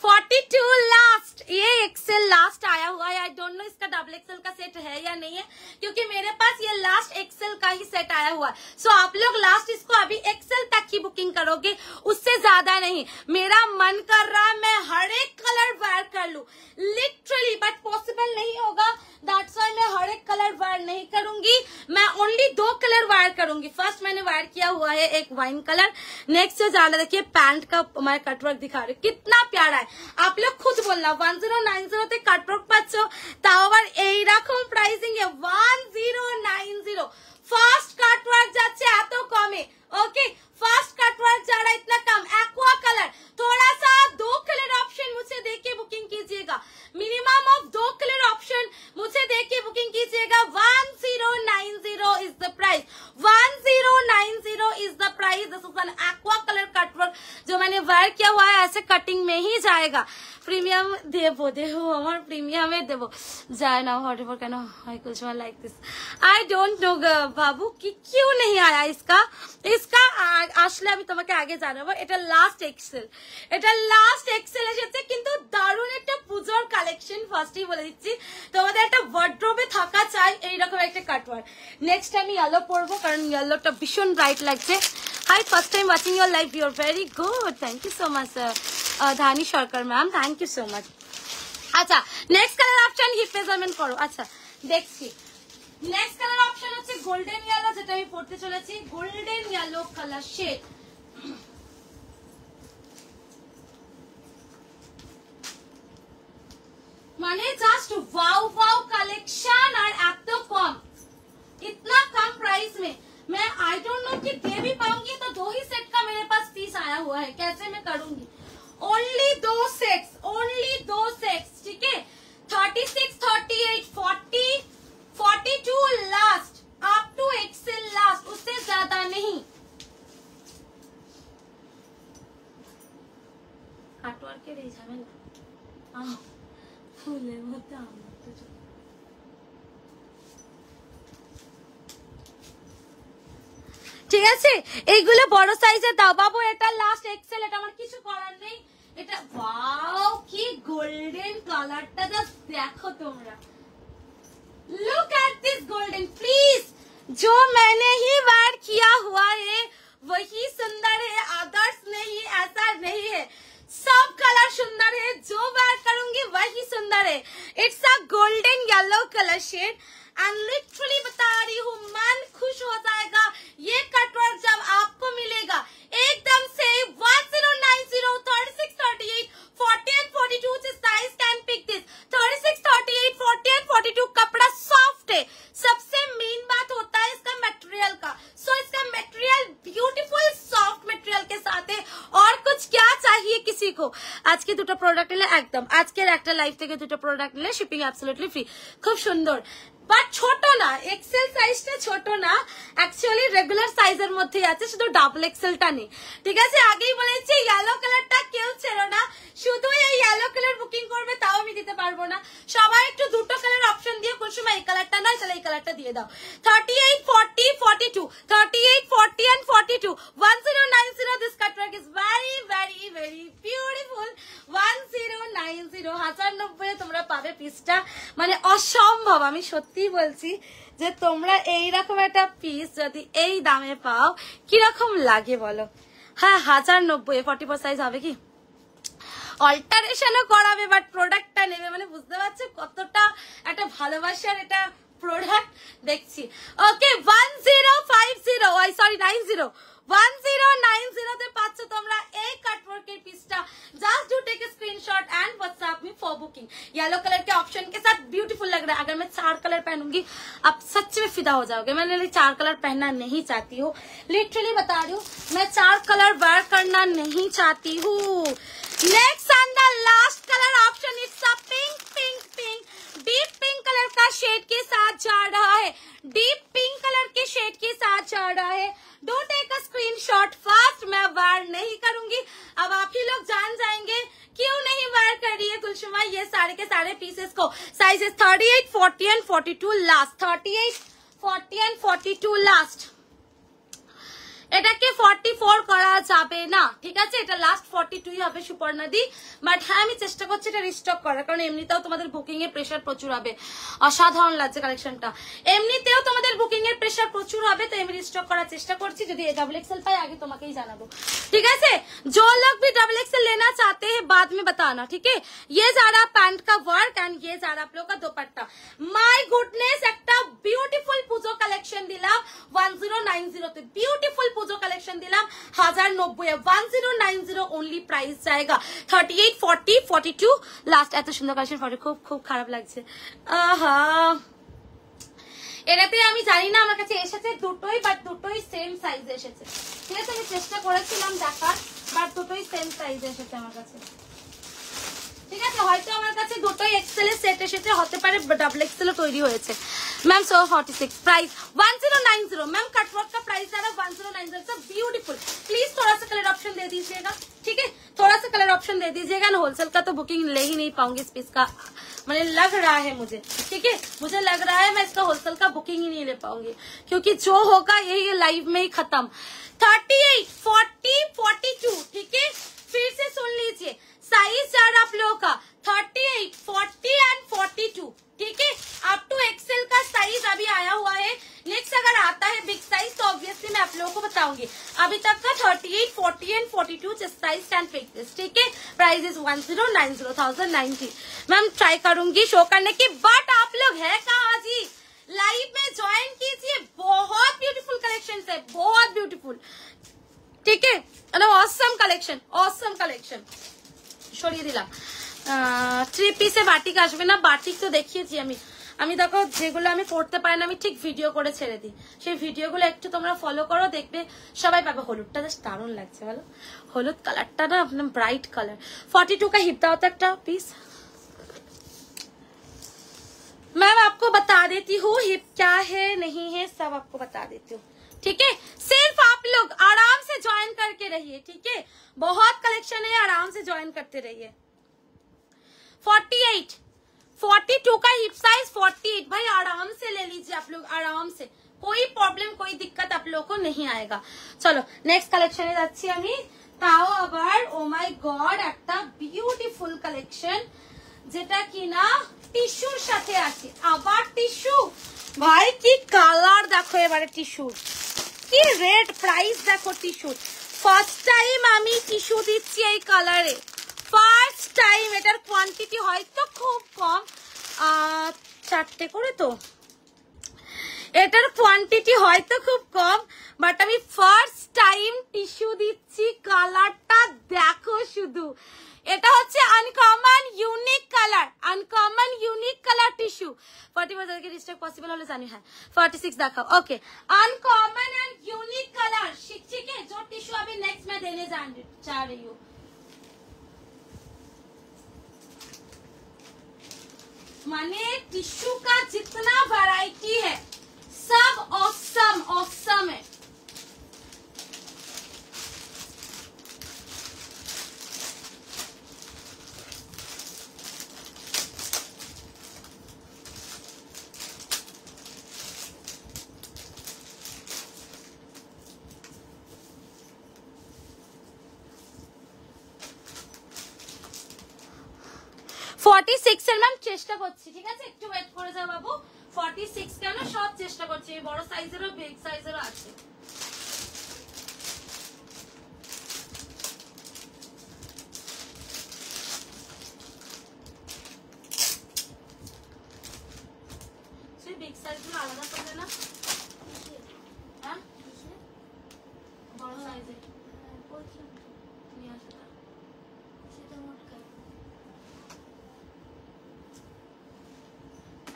42 लास्ट, ये एक्सेल लास्ट आया हुआ है। आई डोंट नो इसका डबल एक्सेल का सेट है या नहीं है, क्योंकि मेरे पास ये लास्ट एक्सेल का ही सेट आया हुआ है। सो आप लोग लास्ट इसको अभी एक्सेल तक ही बुकिंग करोगे, उससे ज्यादा नहीं। मेरा मन कर रहा है मैं हर एक कलर वेयर कर लूं लिटरली, बट पॉसिबल नहीं होगा, दैट्स व्हाई मैं हर एक कलर वेयर नहीं करूंगी, मैं ओनली 2 कलर वेयर करूंगी। फर्स्ट मैंने वेयर किया हुआ है एक वाइन कलर, नेक्स्ट जो ज्यादा देखिए पैंट का मैं कटवर्क दिखा रही हूँ, कितना प्यारा है। आप लोग खुद बोलना 1090 তে কাটওয়ার্ক পাচ্ছ, তাও আবার এইরকম প্রাইসিং এ 1090। ফার্স্ট কাটওয়ার্ক যাচ্ছে এত কমে, ओके। फास्ट कटवर्क जा रहा है इतना कम, एक्वा कलर, थोड़ा सा 2 कलर ऑप्शन मुझे देके बुकिंग कीजिएगा, मिनिमम ऑफ 2 कलर ऑप्शन मुझे देके बुकिंग कीजिएगा। 1090 is the price, 1090 is the price. This is an aqua colour cutwork जो मैंने वेयर किया हुआ है, ऐसे कटिंग में ही जाएगा। प्रीमियम देवो देवो আমার প্রিমিয়ামে দেবো, যায় না হোয়াটএভার কেন হয় कुछ मैं like this, I don't know बाबू कि क्यों नहीं आया इसका আসলে আমি তোমাকে আগে জানাবো। এটা লাস্ট এক্সেল, এটা লাস্ট এক্সেল এসেছে, কিন্তু দারুণ একটা পূজোর কালেকশন, ফার্স্টই বলে দিচ্ছি তোমাদের একটা ওয়ার্ড্রোবে থাকা চাই এইরকম একটা কাটওয়ার্ক। নেক্সট আমি ইয়েলো পরবো, কারণ ইয়েলোটা ভীষণ ব্রাইট লাগছে। Hi, first time watching your live. You're very good. Thank you so much, Dhani Sharkar ma'am. Thank you so much. আচ্ছা, next colour option hip measurement করো। আচ্ছা দেখছি, নেক্সট কালার অপশন হচ্ছে গোল্ডেন ইয়েলো, যেটা আমি পড়তে চলেছি। গোল্ডেন ইয়েলো কালার শেড, মানে জাস্ট वाओ वाओ कलेक्शन। और एत कम, इतना कम प्राइस में मैं आई डोंट नो कि दे भी पाऊंगी। तो 2 ही सेट का मेरे पास पीस आया हुआ है, कैसे मैं करूंगी? ओनली 2 सेट्स, ओनली 2 सेट्स, ठीक है। 36, 38, 40, 42 last, up to XL last, उससे ज्यादा नहीं। काटवर्केर এই ঝামেলা ফুলের মধ্যে আমরা তো ঠিক আছে। এইগুলো বড় সাইজের দাও বাবু, এটা লাস্ট এক্সেল, এটা আমার কিছু করার নেই। এটা ওয়াও কি গোল্ডেন কালারটা, জাস্ট দেখো তোমরা। Look at this golden please. जो मैंने ही वेयर किया हुआ है वही सुंदर है, अदर्स नहीं, ऐसा नहीं है। सब कलर सुंदर है, जो वेयर करूंगी वही सुंदर है। It's a golden yellow colour shade and literally बता रही हूँ, मन खुश हो जाएगा ये कटवर्क जब आपको मिलेगा एकदम से। 1090, 36, 38, 40 and 42 size can pick this. 36, 38, 40 and 42 कपड़ा सॉफ्ट है। सबसे मेन बात होता है इसका मटेरियल का। सो इसका मटेरियल ब्यूटीफुल सॉफ्ट मटेरियल के साथ है। और कुछ क्या चाहिए किसी को? आज के দুটো প্রোডাক্ট নিলে একদম, আজকের একটা লাইভ থেকে দুটো প্রোডাক্ট নিলে শিপিং অ্যাবসলিউটলি ফ্রি। খুব সুন্দর, বাট ছোট না, এক্সেল সাইজটা ছোট না, অ্যাকচুয়ালি রেগুলার সাইজের মধ্যেই আছে, শুধু ডাবল এক্সেলটা নেই, ঠিক আছে। আগেই বলেছি ইয়েলো কালারটা কেউ ছেড়ো না, শুধু এই ইয়েলো কালার বুকিং করবে, তাও আমি দিতে পারবো না। সবাই একটু দুটো কালার অপশন দিয়ে, কোন সময় এই কালারটা নয় তাহলে এই কালারটা দিয়ে দাও। 38, 40, 42, 38, 40 and 42, 1090। This cutwork is very very very beautiful. 1090, 1090 তোমরা পাবে পিসটা, মানে অসম্ভব। আমি সত্যি বলছি যে তোমরা এইরকম একটা পিস যদি এই দামে পাও কিরকম লাগে বলো। হ্যাঁ 1090, 44 সাইজ হবে কি? অল্টারেশনও করাবে, বাট প্রোডাক্টটা নেবে, মানে বুঝতে পারছো কতটা একটা ভালোবাসার এটা প্রোডাক্ট। দেখছি ওকে 1050, সরি 90, 1090 তে পাচ্ছ তোমরা এই कटवर्क पीसटा। Just do take a screenshot and WhatsApp me for booking. Yellow colour के ऑप्शन के साथ ब्यूटीफुल लग रहा है। अगर मैं 4 कलर पहनूंगी आप सच में फिदा हो जाओगे। मैंने 4 कलर पहनना नहीं चाहती हूँ, लिटरली बता रही हूँ, मैं 4 कलर वेयर करना नहीं चाहती हूँ। Next and the last colour option it's a pink pink pink, deep pink colour का शेड के साथ जा रहा है, डीप पिंक कलर के शेड के साथ जा रहा है। Do take a screenshot fast. मैं वेयर नहीं करूंगी, अब आप ही लोग जान जाएंगे क्यों नहीं वेयर कर रही है कुलशुमा ये सारे के सारे पीसेस को। Sizes 38, 40 and 42 last, 38, 40 and 42 last. এটাকে 44 করা যাবে না, ঠিক আছে, এটা লাস্ট 42 হবে সুপর্ণাদি। বাট হ্যাঁ আমি চেষ্টা করছি এটা রিস্টক করার, কারণ এমনিতেও তোমাদের বুকিং এর প্রেসার প্রচুর হবে। অসাধারণ লাগছে কালেকশনটা, এমনিতেও তোমাদের বুকিং এর প্রেসার প্রচুর হবে, তো আমি রিস্টক করার চেষ্টা করছি। যদি डबल एक्सएल पाए आगे তোমাকেই জানাবো, ঠিক আছে। जो लोग भी डबल एक्सएल लेना चाहते हैं बाद में बताना, ठीक है। ये जा रहा पैंट का वर्क एंड ये जा रहा आप लोग का दुपट्टा। माय गुडनेस, একটা বিউটিফুল পুজো কালেকশন দিলাম 1090 তে, বিউটিফুল পুজো কালেকশন দিলাম 1090 এ। 1090 ओनली प्राइस जाएगा। 38, 40, 42 লাস্ট। এত সুন্দর কালেকশন, খুব খুব খারাপ লাগছে। আহা এটাতে আমি জানি না, আমার কাছে এসেছে দুটোই, বাট দুটোই সেম সাইজ এসেছে, ঠিক আছে। আমি চেষ্টা করেছিলাম দেখার, বাট দুটোই সেম সাইজ এসেছে আমার কাছে, ঠিক আছে। হয়তো আমার কাছে দুটোই এক্সেল এর সেট এসেছে, হতে পারে डबल एक्सएल তৈরি হয়েছে। Ma'am 146 price 1090। मैम कटवर्क का प्राइस आ रहा है 1090। It's beautiful. प्लीज थोड़ा सा कलर ऑप्शन दे दीजिएगा, ठीक है, थोड़ा सा कलर ऑप्शन दे दीजिएगा ना। होलसेल का तो बुकिंग ले ही नहीं पाऊंगी इस पीस का, मुझे लग रहा है, मुझे ठीक है, मुझे लग रहा है मैं इसका होलसेल का बुकिंग ही नहीं ले पाऊंगी, क्योंकि जो होगा यही लाइव में ही खत्म। 38, 40, 42, ठीक है, फिर से सुन लीजिए। साइज जा रहा आप लोगों का 38, 40 एंड 42, ठीक है। अप टू एक्सेल का साइज अभी आया हुआ है। नेक्स्ट अगर आता है बिग साइज तो ऑब्वियसली मैं आप लोगों को बताऊंगी। अभी तक का 38, 40 एंड 42 जिस प्राइस कैन पिक दिस, ठीक है। Price is 1090,090। मैम ट्राई करूंगी शो करने की, बट आप लोग है कहाँ जी, लाइव में ज्वाइन कीजिए, बहुत ब्यूटीफुल कलेक्शन है, बहुत ब्यूटीफुल, ठीक है। Awesome collection, awesome collection. সরিয়ে দিলাম। 3 পিসে বাটিক আসবে না, বাটিক তো দেখিয়েছি আমি দেখো যেগুলো আমি পড়তে পারি না আমি ঠিক ভিডিও করে ছেড়ে দিই, সেই ভিডিওগুলো একটু তোমরা ফলো করো, দেখবে সবাই পাবে। হলুদটা জাস্ট দারুণ লাগছে বলো, হলুদ কালারটা না একদম ব্রাইট কালার। 42 का हिप दाओ तो একটা পিস। मैम आपको बता देती हूँ हिप क्या है नहीं है सब आपको बता देती हूँ, ठीक है। सिर्फ आप लोग आराम से ज्वाइन करके रहिए, ठीक है। बहुत कलेक्शन है, आराम से ज्वाइन करते रहिए। 48, 42 का हिप साइज 48, भाई आराम से ले लीजिए आप लोग, आराम से, कोई प्रॉब्लम कोई दिक्कत आप लोगों को नहीं आएगा। चलो नेक्स्ट कलेक्शने যাচ্ছি আমি, তাও আবার ও মাই গড একটা বিউটিফুল কালেকশন যেটা কিনা টিস্যুর সাথে আছে। আবার টিস্যু, ভাই কি কালার দেখো এবারে টিস্যুর, কি রেট, প্রাইস দেখো টিস্যুর। ফার্স্ট টাইম আমি টিস্যু দিচ্ছি এই কালারে, ফার্স্ট টাইম। এটার কোয়ান্টিটি হয়তো খুব কম, 4টে করে তো, এটার কোয়ান্টিটি হয়তো খুব কম, বাট আমি ফার্স্ট টাইম টিস্যু দিচ্ছি। কালারটা দেখো শুধু, এটা হচ্ছে uncommon unique colour, uncommon unique colour tissue. 40 के डिस्ट्रिक्ट पॉसिबल होले जानी है। 46 दिखाओ, okay. Uncommon and unique colour, ठीक है, जो टिश्यू अभी नेक्स्ट में देने जा रही हूँ। माने टिश्यू का जितना वैरायटी है सब ऑसम ऑसम है। ম্যাম চেষ্টা করছি, ঠিক আছে, একটু ওয়েট করে যাও বাবু। 46 কেন সব চেষ্টা করছি, বড় সাইজেরও বিগ সাইজেরও আছে। সেই বিগ সাইজগুলো আলাদা করবে না, হ্যাঁ বড় সাইজের নিয়ে আসো।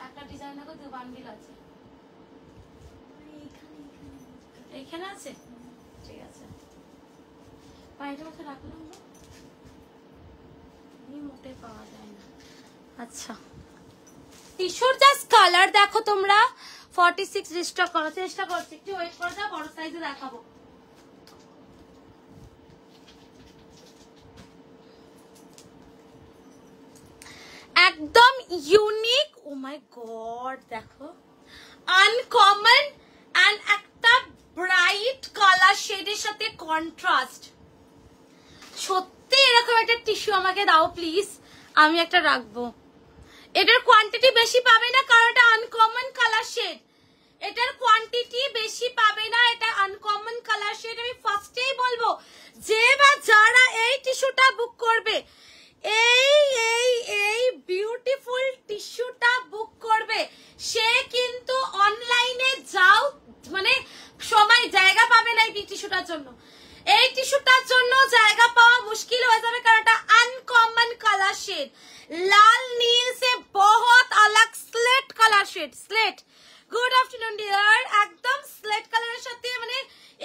একটা ডিজাইন দেখো, দু বান্ডিল আছে, এইখানে আছে, ঠিক আছে। পায়ের মধ্যে রাখলাম না, মোটে পাওয়া যায় না। আচ্ছা টিস্যুর জাস্ট কালার দেখো তোমরা। 46 রিস্টক করার চেষ্টা করছি, একটু ওয়েট করে দাও, বড় সাইজে দেখাবো। একদম ইউনিক, ও মাই গড দেখো, আনকমন এন্ড একটা ব্রাইট কালার শেডের সাথে কন্ট্রাস্ট। সত্যি এরকম একটা টিস্যু আমাকে দাও প্লিজ, আমি একটা রাখবো। এটার কোয়ান্টিটি বেশি পাবে না কারণ এটা আনকমন কালার শেড, এটার কোয়ান্টিটি বেশি পাবে না, এটা আনকমন কালার শেড। আমি ফার্স্টেই বলবো যে বা যারা এই টিস্যুটা বুক করবে, এই বিউটিফুল টিস্যুটা বুক করবে, সে কিন্তু অনলাইনে যাও মানে সময় জায়গা পাবে না এই টিস্যুটার জন্য। এই টিস্যুটার জন্য জায়গা পাওয়া মুশকিল হয়ে যাবে কারণ এটা अनकॉमन कलर शेड, लाल नील से बहुत अलग slate colour shade. Slate, good afternoon dear. एकदम स्लेट कलर সাথে মানে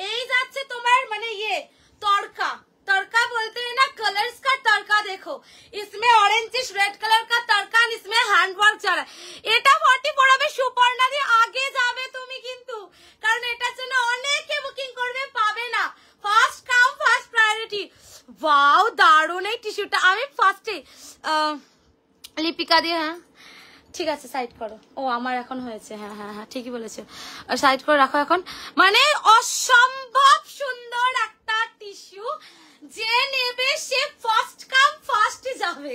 এই যাচ্ছে তোমার মানে ये तड़का, तड़का बोलते हैं ना, कलर्स का तड़का देखो, इसमें ऑरेंजिश रेड कलर का तड़का, इसमें हैंडवर्क जा रहा है। এটা 44 হবে সুপর্ণা দি, আগে যাবে তুমি কিন্তু, কারণ এটার জন্য অনেকে বুকিং করবে, পাবে না। First come first priority. Wow দারুণ এই টিস্যুটা। আমি ফার্স্টে লিপিকা দিয়ে, হ্যাঁ ঠিক আছে সাইড করো। ও আমার এখন হয়েছে, হ্যাঁ হ্যাঁ হ্যাঁ ঠিকই বলেছো, সাইড করে রাখো এখন। মানে অসম্ভব সুন্দর একটা টিস্যু, যে নেবে সে ফার্স্ট কাম ফার্স্ট যাবে,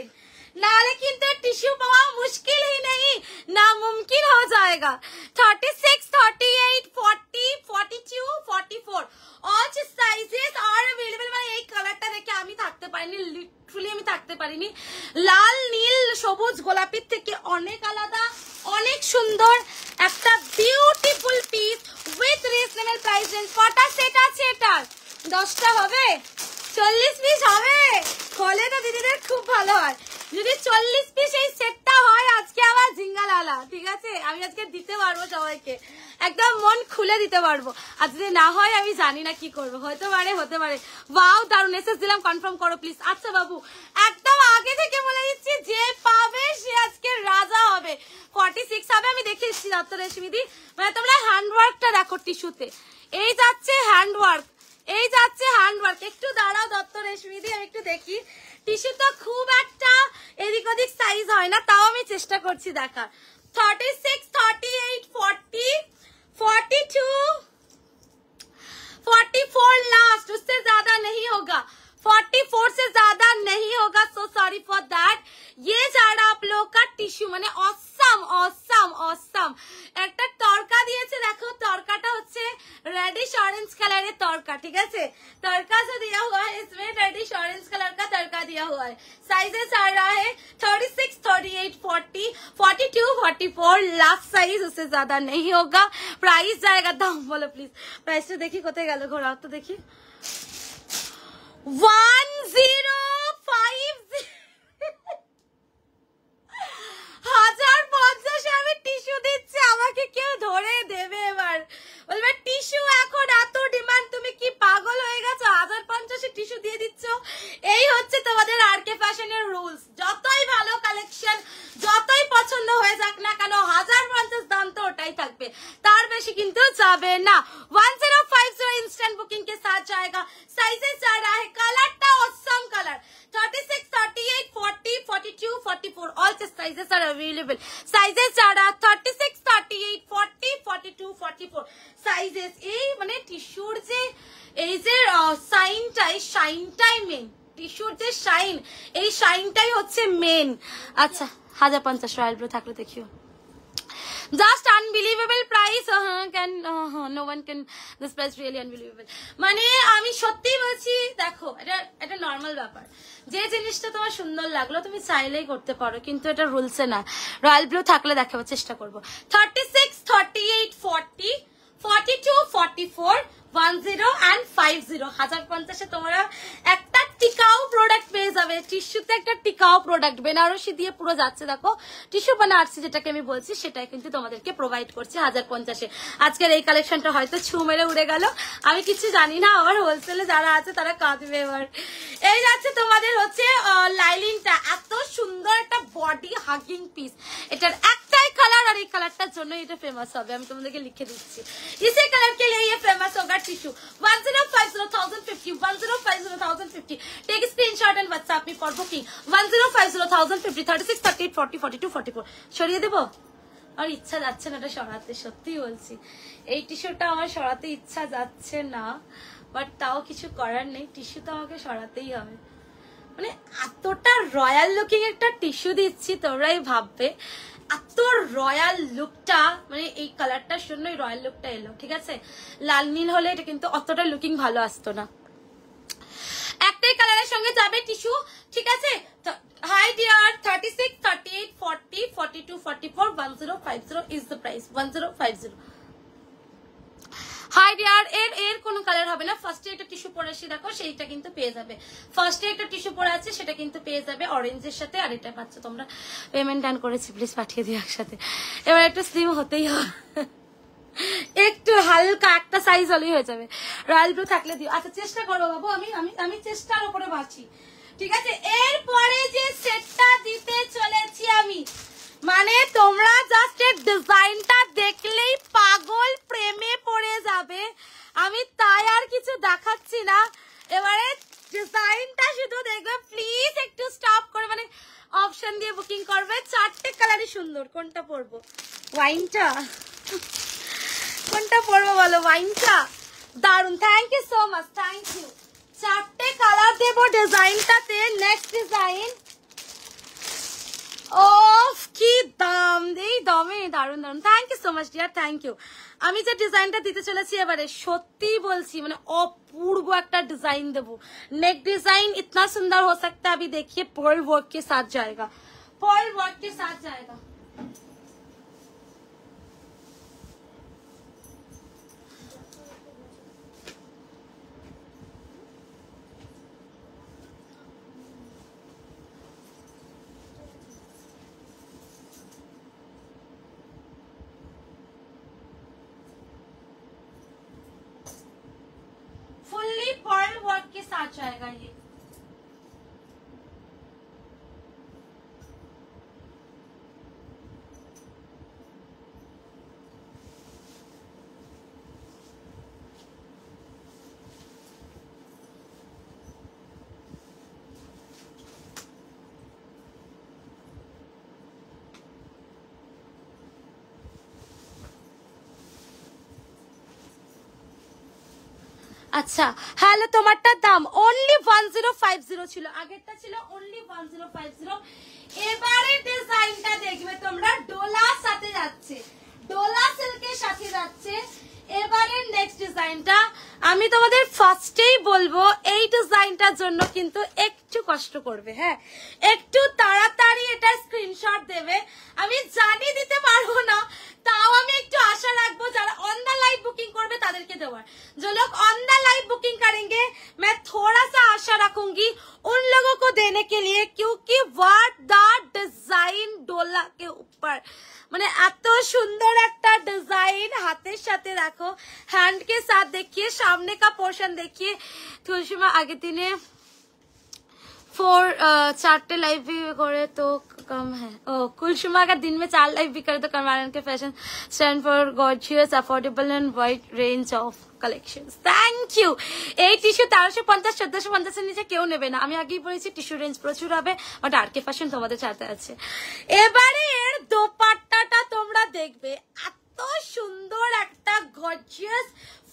नाले किंतु टिश्यू पावा मुश्किल ही नहीं, नामुमकिन हो जाएगा। 36, 38, 40, 42, 44 और পারিনি। লাল নীল সবুজ গোলাপির থেকে অনেক আলাদা, অনেক সুন্দর একটা beautiful piece with reasonable price range. কটা সেট আছে এটার? 10টা হবে? 40 পিস হবে? হলে তো দিদিদের খুব ভালো হয়। যদি 40 পিস এই সেটটা হয় আজকে আবার জিঙ্গালালা, ঠিক আছে? আমি আজকে দিতে পারবো সবাইকে, একদম মন খুলে দিতে পারবো। আর যদি না হয় আমি জানি না কি করবো, হতে পারে হতে পারে। ওয়াও দারুন, মেসেজ দিলাম, কনফার্ম করো প্লিজ। আচ্ছা বাবু, একদম আগে থেকে বলে দিচ্ছি, যে পাবে সে আজকে রাজা হবে। 46 হবে, আমি দেখে এসেছি দত্ত রেশমিদি। মানে তোমরা হ্যান্ডওয়ার্কটা দেখো টিস্যুতে, এই যাচ্ছে হ্যান্ডওয়ার্ক, এই যাচ্ছে হ্যান্ডওয়ার্ক। একটু দাঁড়াও দত্ত রেশমিদি, আমি একটু দেখি। টিস্যু তো খুব একটা এদিক ওদিক সাইজ হয় না, তাও আমি চেষ্টা করছি দেখার। 36, 38, 40, 42, 44 लास्ट, उससे ज्यादा नहीं होगा। 44 से ज्यादा नहीं होगा, सो सॉरी फॉर दैट। ये जाड़ा आप लोग का टिश्यू মানে অসাম অসাম অসাম। একটা তরকা দিয়েছে দেখো, তরকাটা হচ্ছে रेडिश ऑरेंज कलर है तड़का, ठीक है? तड़का से दिया हुआ है, इसमें रेडिश ऑरेंज कलर का तड़का दिया हुआ है। साइजेस आ रहा है 36, 38, 40, 42, 44 लास्ट साइज, उससे ज्यादा नहीं होगा। प्राइस जाएगा, दाम बोलो प्लीज। प्राइस तो देखिए कोते गल, घोड़ा तो देखिए 1050 1050 আমি টিস্যু দিচ্ছি, আমাকে কেউ ধরে দেবে এবার, বলবে টিস্যু এখন এত ডিমান্ড, তুমি কি পাগল হয়ে গেছো? 1050 টিস্যু দিয়ে দিচ্ছ। এই হচ্ছে তোমাদের আরকে ফ্যাশনের রুলস। যতই ভালো কালেকশন, যতই পছন্দ হয়ে যাক না কেন, 1050 দাম তো ওটাই থাকবে, তার বেশি কিন্তু যাবে না। 1050 इंस्टेंट बुकिंग के साथ जाएगा। साइजेस जा रहा है, कलरটা awesome colour 36, 38, 40, 42, 44 all sizes are available। Sizes जा रहा 36, 38, 40, 42, 44 সাইজেস। এই মানে টিস্যুর যে এই যে সাইনটাই, শাইনটাই মেন। টিস্যুর যে শাইন, এই শাইনটাই হচ্ছে মেন। আচ্ছা 1050 রয়্যাল ব্লু থাকলে দেখিও। Just unbelievable price, can no one can, this price really unbelievable। মানে আমি সত্যি বলছি, দেখো এটা নরমাল ব্যাপার, যে জিনিসটা তোমার সুন্দর লাগলো তুমি চাইলেই করতে পারো, কিন্তু এটা রুলসে না। রয়্যাল ব্লু থাকলে দেখাবার চেষ্টা করবো। 36, 38, 40, 42, 44, 10 and 50। 1050 তোমরা একটা টিকাও প্রোডাক্ট পেয়ে যাবে। টিস্যুতে একটা টিকাও প্রোডাক্ট বেনারসি দিয়ে পুরো যাচ্ছে, দেখো টিস্যু বানারসি যেটাকে আমি বলছি সেটাই কিন্তু তোমাদেরকে প্রোভাইড করছে 1050। আজকের এই কালেকশনটা হয়তো ছু মেরে উড়ে গেল, আমি কিছু জানি না, আমার হোলসেলে যারা আছে তারা কাঁদবে এবার। এই যাচ্ছে তোমাদের হচ্ছে লাইলিনটা, এত সুন্দর একটা বডি হাগিং পিস। এটার একটাই কালার, আর এই কালারটার জন্য এটা ফেমাস হবে, আমি তোমাদেরকে লিখে দিচ্ছি। इसी कलर के लिए ये फेमस होगा tissue. 1050 1050 1050 1050। Take screenshot and WhatsApp में फॉर बुकिंग। 1050 1050 36 38 40 42 44 সরিয়ে দেব। আর ইচ্ছা যাচ্ছে না এটা সরাতে, সত্যি বলছি এই টিস্যুটা আমার সরাতে ইচ্ছা যাচ্ছে না, বাট তাও কিছু করার নেই, টিস্যু তো আমাকে সরাতেই হবে। মানে এতটা রয়্যাল লুকিং একটা টিস্যু দিচ্ছি, তোমরাই ভাববে এত রয়্যাল লুকটা, মানে এই কালারটার জন্যই রয়্যাল লুকটা এলো, ঠিক আছে? লাল নীল হলে এটা কিন্তু অতটা লুকিং ভালো আসতো না। একটাই কালারের সঙ্গে যাবে টিস্যু, ঠিক আছে? High deer 36, 38, 40, 42, 44 1050 is the price. 1050। High deer এর কোনো কালার হবে না। ফার্স্টে একটা টিস্যু পরে এসে দেখো, সেইটা কিন্তু পেয়ে যাবে। ফার্স্টে একটা টিস্যু পরে আছে, সেটা কিন্তু পেয়ে যাবে অরেঞ্জের সাথে। আর এটা পাচ্ছ তোমরা, পেমেন্ট ডান করেছি, প্লিজ পাঠিয়ে দিও একসাথে। এবার একটু স্লিম হতেই হবে, একটু হালকা একটা সাইজ হলেই হয়ে যাবে। রয়্যাল ব্লু থাকলে দিও। আচ্ছা চেষ্টা করবো বাবু, আমি চেষ্টার উপরে বাঁচি, ঠিক আছে? এরপরে যে সেটটা দিতে চলেছি আমি, মানে তোমরা জাস্ট এর ডিজাইনটা দেখলেই পাগল প্রেমে পড়ে যাবে। আমি তাই আর কিছু দেখাচ্ছি না, এবারে ডিজাইনটা শুধু দেখবে। প্লিজ একটু স্টপ করে মানে অপশন দিয়ে বুকিং করবে। 4টে কালারই সুন্দর, কোনটা পরবো? ওয়াইনটা, কোনটা পরবো বলো? ওয়াইনটা দারুন, thank you so much, thank you. 4টে কালার দেবো ডিজাইনটাতে। নেক্সট ডিজাইন, ওফ কি দাম, এই দামে দারুন দারুন। Thank you so much dear, thank you. আমি যে ডিজাইনটা দিতে চলেছি এবারে সত্যি বলছি মানে অপূর্ব একটা ডিজাইন দেবো। नेक डिजाइन इतना सुंदर हो सकता है, अभी देखिए पर्ल वर्क के साथ जाएगा, पर्ल वर्क के साथ जाएगा। फुल्ली पर्ल वर्क के साथ जाएगा ये। আচ্ছা হ্যালো, তোমারটার দাম অনলি 1050 ছিল, আগেরটা ছিল অনলি 1050। এবারে ডিজাইনটা দেখবে তোমরা, ডোলার সাথে যাচ্ছে, ডোলা সিল্কের সাথে যাচ্ছে। এবারে নেক্সট ডিজাইনটা আমি তোমাদের ফার্স্টেই বলবো, এই ডিজাইনটার জন্য কিন্তু একটু কষ্ট করবে, হ্যাঁ একটু তাড়াতাড়ি এটা স্ক্রিনশট দেবে। আমি জানি দিতে পারবো না, তাও আমি একটু আশা রাখবো যারা ऑन द लाइव बुकिंग करবে তাদেরকে দেওয়ার। जो लोग ऑन द लाइव बुकिंग करेंगे मैं थोड़ा सा आशा रखूंगी उन लोगों को देने के लिए, क्योंकि व्हाट द डिजाइन डोला के ऊपर মানে এত সুন্দর একটা ডিজাইন হাতের সাথে দেখো, হ্যান্ড के साथ देखिए, सामने का पोर्शन देखिए। तुलसीमा आगे दिने 4 लाइव भी करे तो कम है। ओ कुलसुमा का दिन में 4 लाइव भी करे तो करमारन के fashion stand for gorgeous affordable and wide range of collections. Thank you. এই টিস্যু 1350 1450 এর নিচে কেউ নেবে না, আমি আগেই বলেছি টিস্যু রেঞ্জ প্রচুর হবে, বাট আরকে ফ্যাশন তোমাদের সাথে আছে। এবারে এর দোপাট্টাটা তোমরা দেখবে, এত সুন্দর একটা গর্জিয়াস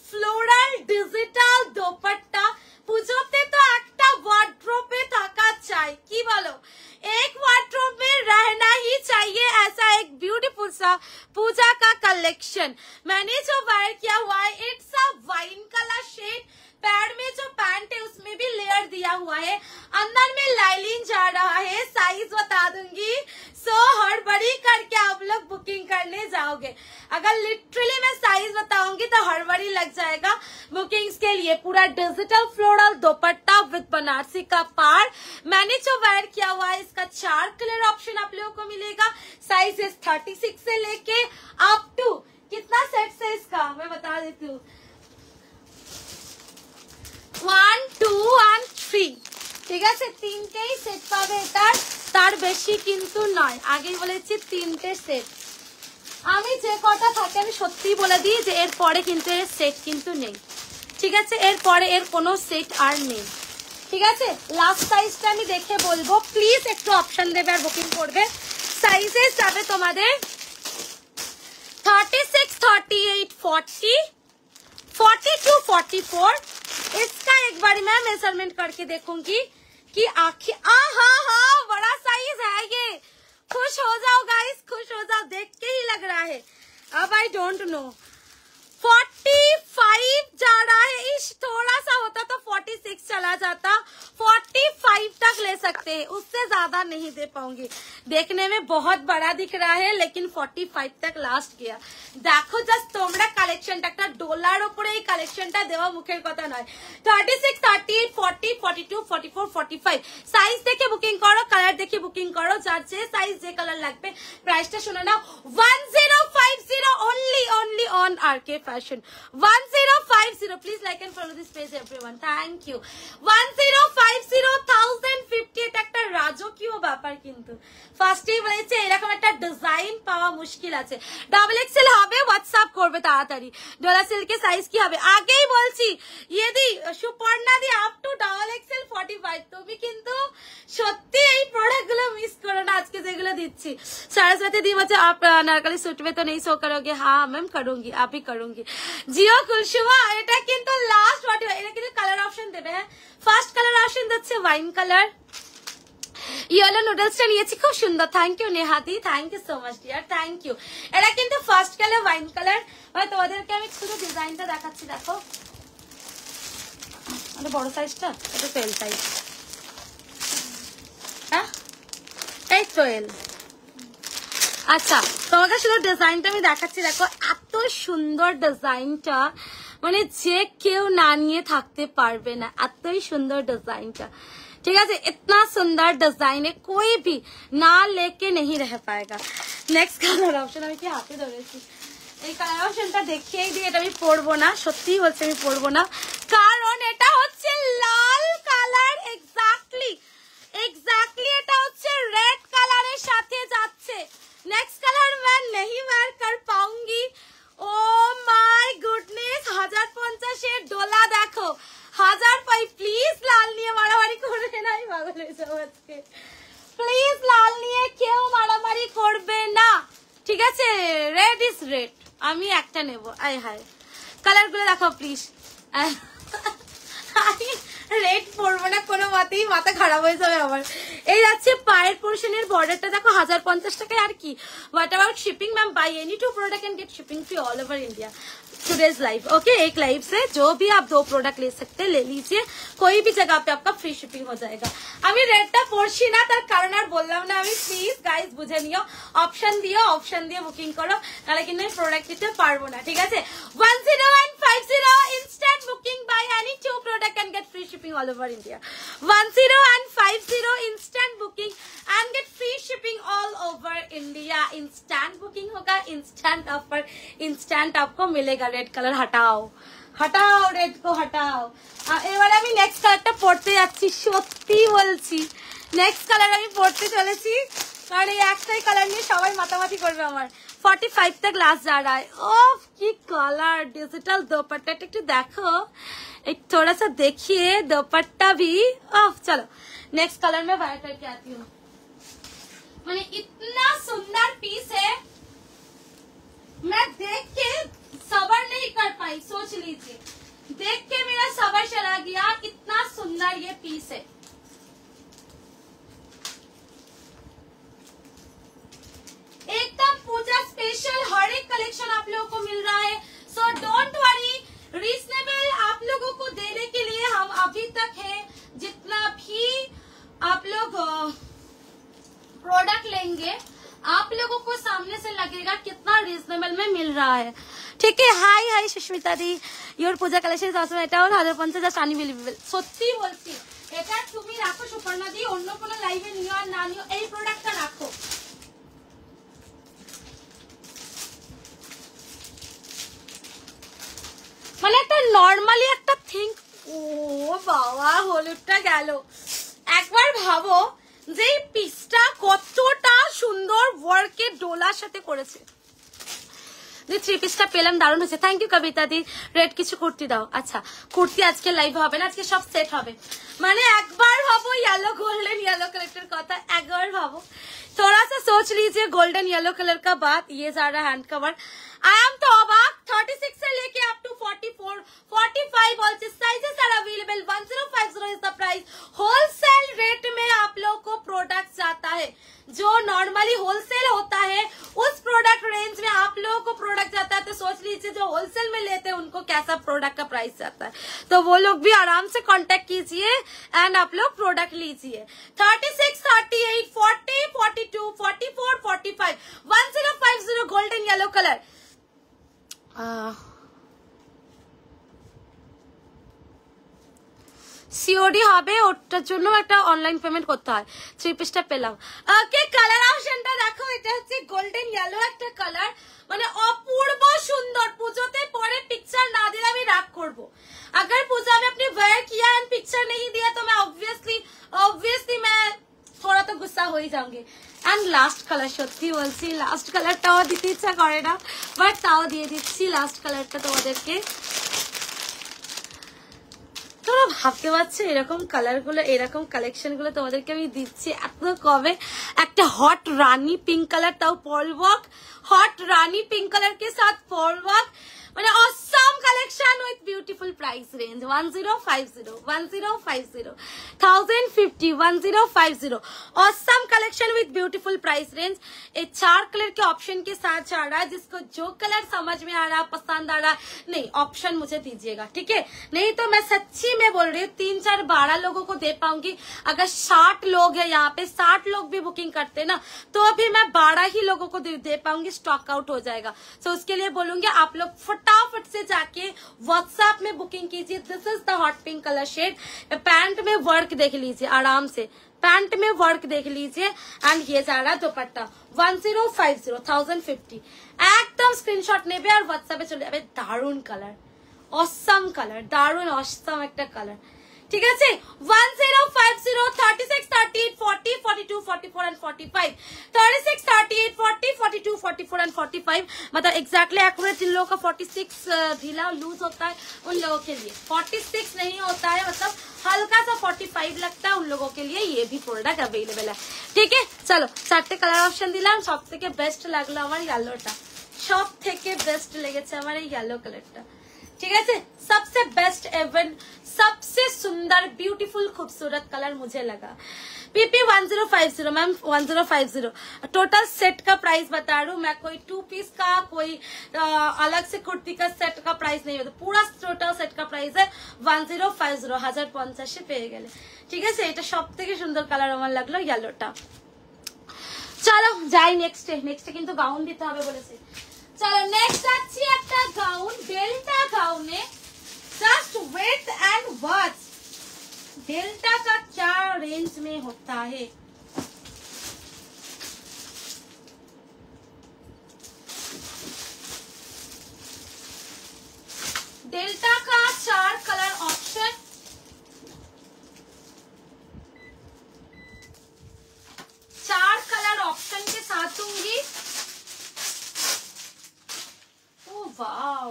ফ্লোরাল ডিজিটাল দোপাট্টা। পুজোতে তো একটা ওয়ার্ড্রোবে থাকা চাই, কি বলো? एक वार्डरोब में रहना ही चाहिए ऐसा एक ब्यूटीफुल सा पूजा का कलेक्शन। मैंने जो वेयर किया हुआ है it's a wine colour shade, पैड में जो पैंट है उसमें भी लेयर दिया हुआ है, अंदर में लाइलिन जा रहा है, साइज बता दूंगी। सो हड़बड़ी करके आप लोग बुकिंग करने जाओगे, अगर लिटरली मैं साइज बताऊंगी तो हड़बड़ी लग जाएगा बुकिंग्स के लिए। पूरा digital floral dupatta with Banarasi का पार। मैंने जो वेयर किया हुआ है इसका 4 कलर ऑप्शन आप लोगों को मिलेगा, साइज 36 से लेके अप टू कितना सेट है इसका मैं बता देती हूँ, 1 2 और 3, ঠিক আছে? তিনটেই সেট পাবে, তার বেশি কিন্তু নয়, আগেই বলেছি তিনটে সেট। আমি যে কটা থাকে আমি সত্যি বলে দিই যে এর পরে কিন্তু এর সেট কিন্তু নেই, ঠিক আছে? এর পরে এর কোনো সেট আর নেই, ঠিক আছে? লাস্ট সাইজটা আমি দেখে বলবো, প্লিজ একটু অপশন দেবে আর বুকিং করবে। সাইজেস যাবে তোমাদের 36 38 40 42 44। इसका एक बार मैं मेजरमेंट करके देखूंगी कि आखिर हाँ बड़ा साइज है ये। खुश हो जाओ गाइस, खुश हो जाओ, देख के ही लग रहा है। अब आई डोंट नो 45 जा रहा है, इस थोड़ा सा होता तो 46 चला जाता, 45 तक ले सकते हैं, उससे ज्यादा नहीं दे पाऊंगी। देखने में बहुत बड़ा दिख रहा है लेकिन 45 तक लास्ट गया। देखो जस्ट তোমরা কালেকশনটা একটা ডলার উপরে এই কালেকশনটা দেওয়া মুখের কথা নয়। 36 38 40 42 44 45 সাইজ দেখে বুকিং করো, কালার দেখে বুকিং করো, যার যে সাইজ যে কালার লাগবে। প্রাইসটা শুনে নাও 1050 only on RK Fashion 1050। Please like and follow this page everyone, thank you। 1050 1050 এটা একটা রাজকীয় ব্যাপার, কিন্তু ফার্স্টেই বলেছে এরকম একটা ডিজাইন পাওয়া মুশকিল আছে। ডাবল এক্সেল হবে, হোয়াটসঅ্যাপ করবে তাড়াতাড়ি। ডোলা সিল্কের সাইজ কি হবে আগেই বলছি, ইয়েদি সুপর্ণা দি আপ টু ডাবল এক্সেল 45। তুমি কিন্তু সত্যি এই প্রোডাক্ট গুলো মিস করো না আজকে যেগুলো দিচ্ছি। सरस्वती दी बच्चा आप अनारकली सूट में तो नहीं शो करोगे? हाँ मैम करूंगी, आप ही करूंगी। जियो कुलसुमा এটা কিন্তু লাস্ট 45, এটা কিন্তু কালার অপশন দেবে। হ্যাঁ ফার্স্ট কালার অপশন দিচ্ছে ওয়াইন কালার, ইয়েলো নুডলসটা নিয়েছি, খুব সুন্দর। থ্যাংক ইউ নেহাদি, thank you so much dear, thank you. এটা কিন্তু ফার্স্ট কালার ওয়াইন কালার। তোমাদেরকে আমি শুধু ডিজাইনটা দেখাচ্ছি, দেখো বড় সাইজটা, এটা 12 সাইজ। হ্যাঁ এই 12। আচ্ছা তোমাকে শুধু ডিজাইনটা আমি দেখাচ্ছি, দেখো এত সুন্দর ডিজাইনটা, মানে যে কেউ না নিয়ে থাকতে পারবে না, এতই সুন্দর ডিজাইনটা। ঠিক আছে, इतना सुंदर डिजाइन है, कोई भी ना लेके नहीं रह पाएगा। नेक्स्ट কালার অপশন আমি কি হাতে ধরেছি, এই কালার অপশনটা দেখিয়েই দিই। এটা আমি পরবো না, সত্যিই বলছি আমি পরবো না, কারণ এটা হচ্ছে লাল কালার। এক্স্যাক্টলি এটা হচ্ছে রেড কালারের সাথে যাচ্ছে। नेक्स्ट कलर मैं नहीं वेयर कर पाऊंगी। ओ माय गुडनेस, 1050 डोला देखो, 1005। प्लीज लाल নিয়ে মারামারি করবে না, আমি পাগল হয়ে যাবো আজকে। প্লিজ লাল নিয়ে কেউ মারামারি করবে না, ঠিক আছে? রেড ইজ রেড, আমি একটা নেব। আয় হায়, কালার গুলো দেখো প্লিজ। আমি রেড পরবো না কোনো মতেই, মাথা খারাপ হয়ে যাবে আমার। এই যাচ্ছে পায়ের পোর্শনের বর্ডারটা দেখো 1050 টাকায়। আর কি what about shipping ma'am, buy any 2 product and get shipping free all over India. Today's live okay, एक लाइव से जो भी आप 2 प्रोडक्ट ले सकते हैं ले लीजिए, कोई भी जगह पे आपका फ्री शिपिंग हो जाएगा। আমি রেডটা পরছি না, তার কারণ আর বললাম না আমি। প্লিজ গাইস বুঝে নিও, অপশন দিও, অপশন দিয়ে বুকিং করো, নাহলে কিন্তু আমি প্রোডাক্ট দিতে পারবো না, ঠিক আছে? 10150 instant booking buy any 2 product and get free shipping all over India. 10150 instant booking and get free shipping all over India. Instant booking होगा, इंस्टेंट ऑफर, इंस्टेंट आपको मिलेगा। रेड कलर हटाओ, हटाओ रेड को हटाओ। এবার আমি নেক্সট কালারটা পড়তে যাচ্ছি, সত্যি বলছি নেক্সট কালার আমি পড়তে চলেছি, কারণ এই একটাই কালার নিয়ে সবাই মাতামাতি করবে আমার। 45 तक लास्ट जा रहा है। ओफ की कलर, डिजिटल दुपट्टा একটু देखो, एक थोड़ा सा देखिए दुपट्टा भी। ओफ चलो नेक्स्ट कलर में वायर करके आती हूँ। मैंने इतना सुंदर पीस है, मैं देख के सबर नहीं कर पाई, सोच लीजिए, देख के मेरा सबर चला गया, इतना सुंदर ये पीस है। एकदम पूजा स्पेशल हर एक कलेक्शन आप लोगों को मिल रहा है, सो डोंट वरी, रीजनेबल आप लोगों को देने के लिए हम अभी तक है, जितना भी आप लोग प्रोडक्ट लेंगे आप लोगों को सामने से लगेगा कितना रीजनेबल में मिल रहा है, ठीक है? हाय हाय सुष्मिता दी, योर पूजा कलेक्शन আসলে এটা হলো 1050 জাস্ট আনবিলিভেবল। সত্যি বলছি, এটা তুমি রাখো সুপর্ণা দি, অন্য কোনো লাইভে নিও আর না নিও, এই প্রোডাক্টটা রাখো। মানে একটা নরমালি একটা থিং। ও বাবা, হলুদটা গেল। একবার ভাবো যে এই পিসটা কতটা সুন্দর ওয়ার্কের ডোলার সাথে করেছে। যে 3 পিসটা পেলাম, দারুণ হয়েছে। Thank you Kabita di. Red কিছু কুর্তি দাও। আচ্ছা কুর্তি আজকে লাইভ হবে না, আজকে সব সেট হবে। মানে একবার ভাবো येलो गोल्डन येलो कलेक्टर কথা, একবার ভাবো, थोड़ा सा सोच लीजिए। गोल्डन येलो कलर का बात, ये जा रहा हैंड कवर। आई एम तो अबाक, 36 से लेके up to 44 45 all sizes are available. 1050 is the price. Wholesale rate में आप लोगों को प्रोडक्ट जाता है, जो नॉर्मली होलसेल होता है उस प्रोडक्ट रेंज में आप लोगों को प्रोडक्ट जाता है। तो सोच लीजिए जो होलसेल में लेते हैं उनको कैसा प्रोडक्ट का प्राइस जाता है, तो वो लोग भी आराम से कांटेक्ट कीजिए एंड आप लोग प्रोडक्ट लीजिए। 36 38 40 42 44 45 1050 गोल्डन येलो कलर। সিওডি হবে, ওটার জন্য একটা অনলাইন পেমেন্ট করতে হয়। 3 পিসটা পেলাম। ওকে কালার অপশনটা দেখো, এটা হচ্ছে গোল্ডেন येलो একটা কালার, মানে অপূর্ব সুন্দর। পুজোতে পরে পিকচার না দিলে আমি রাগ করব। अगर पूजा में अपने वेयर किया एंड पिक्चर नहीं दिया तो मैं ऑब्वियसली मैं थोड़ा तो गुस्सा हो ही जाऊंगी। एंड लास्ट कलर, সত্যি বলছি লাস্ট কালারটাও দিতে ইচ্ছা করে না, বাট তাও দিয়ে দিচ্ছি লাস্ট কালারটা তোমাদেরকে। তোমরা ভাবতে পারছো এরকম কালার গুলো, এরকম কালেকশন গুলো তোমাদেরকে আমি দিচ্ছি এত কবে। একটা हॉट रानी पिंक कलर, ताऊ पॉल वर्क, हॉट रानी पिंक कलर के साथ पॉल वर्क। মানে awesome collection with beautiful price range 1050 1050 1050 1050 awesome collection with beautiful price range। ये 4 कलर के ऑप्शन के साथ जा रहा है, जिसको जो कलर समझ में आ रहा पसंद आ रहा नहीं ऑप्शन मुझे दीजिएगा, ठीक है? नहीं तो मैं सच्ची में बोल रही हूँ 3 4 12 लोगों को दे पाऊंगी। अगर 60 लोग है यहाँ पे, 60 लोग भी बुकिंग करते ना तो अभी मैं 12 ही लोगों को दे पाऊंगी, स्टॉक आउट हो जाएगा। तो उसके लिए बोलूंगी आप लोग फटाफट से जाके व्हाट्सएप में बुकिंग कीजिए। This is the hot pink colour shade. Pant में वर्क देख लीजिए आराम से, पैंट में वर्क देख लीजिए। एंड ये जा रहा दुपट्टा 1050 1050 एकदम स्क्रीनशॉट नेबे और व्हाट्सएपे चले যাবে। দারুন কালার, অসম কালার, দারুন অসম একটা কালার, ঠিক আছে? 1050 36 38 40 42 44 and 45 36 38 40 42 44 and 45 मतलब एग्जैक्टली एक्यूरेट जिन लोगों का 46 ढीला लूज होता है उन लोगों के लिए, 46 नहीं होता है मतलब हल्का सा 45 लगता है उन लोगों के लिए ये भी प्रोडक्ट अवेलेबल है, ठीक है? चलो 4टे कलर ऑप्शन दिलाम। सबथेके बेस्ट লাগলো আমার येलोটা, सबथेके बेस्ट लेगেছে আমার এই येलो कलरটা, ठीक है? सबसे बेस्ट एवन, सबसे सुंदर ब्यूटीफुल खूबसूरत कलर मुझे लगा। पीपी 1050 मैम 1050 टोटल सेट का प्राइस बता रही हूँ मैं, कोई 2 पीस का कोई अलग से कुर्ती का सेट का प्राइस नहीं होता, पूरा टोटल सेट का प्राइस है 1050 1050 পেয়ে গেলে, ঠিক আছে? এটা সবথেকে সুন্দর কালার আমার লাগলো येलोটা। চলো যাই নেক্সটে কিন্তু গাউন দিতে হবে বলেছে। चलो नेक्स्ट अच्छी একটা गाउन, डेल्टा गाउन है, just wait and watch delta का क्या रेंज में होता है। डेल्टा का 4 कलर ऑप्शन, 4 कलर ऑप्शन के साथ दूंगी। वाओ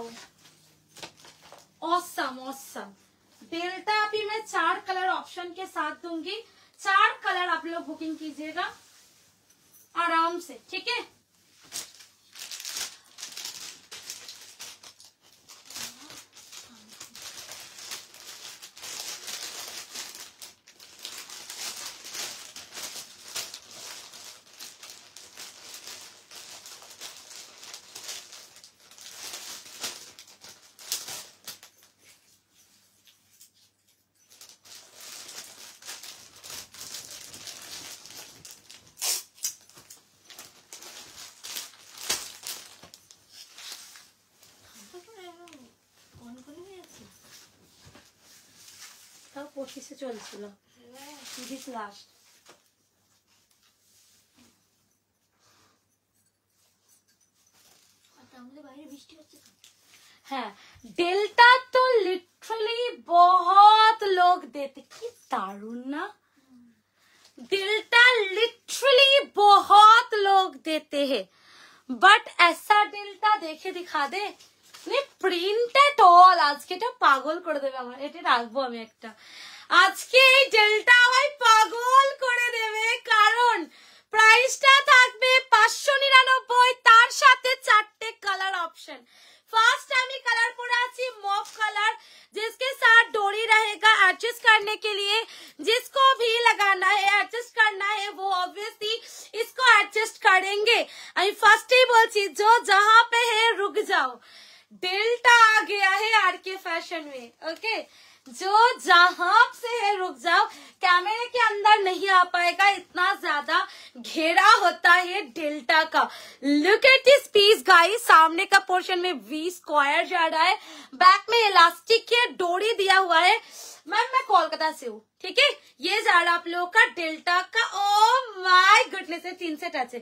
ऑसम ऑसम, डेल्टा भी मैं 4 कलर ऑप्शन के साथ दूंगी। 4 कलर आप लोग बुकिंग कीजिएगा आराम से, ठीक है? পঁচিশে চলছিল তিরিশ লাস্ট। हाँ डेल्टा तो लिटरली बहुत लोग देते, कि दारुण ना, डेल्टा लिटरली बहुत लोग देते हैं, बट ऐसा डेल्टा देखे दिखा दे প্রিন্টেড অল। আজকে এটা পাগল করে দেবে আমার, এটা রাখবো আমি একটা। আজকে এই ডেল্টা ভাই পাগল করে দেবে, কারণ প্রাইসটা থাকবে 599, তার সাথে 4টে কালার ऑप्शन। फर्स्ट আমি कलर পরে আছি মভ कलर, जिसके साथ डोरी रहेगा एडजस्ट करने के लिए, जिसको भी लगाना है एडजस्ट करना है वो ऑब्वियसली इसको एडजस्ट करेंगे। আমি ফার্স্টেই বলছি जो जहां पे है रुक जाओ, डेल्टा आ गया है आरके फैशन में, ओके? जो जहां से है रुक जाओ, कैमरे के अंदर नहीं आ पाएगा, इतना ज्यादा घेरा होता है डेल्टा का। Look at this piece guys, सामने का पोर्शन में वी स्क्वायर जा रहा है, बैक में इलास्टिक के डोरी दिया हुआ है। मैम मैं कोलकाता से हूँ, ठीक है? ये जा रहा आप लोगों का डेल्टा का। ओ माय गुडनेस, 3 सेट আছে,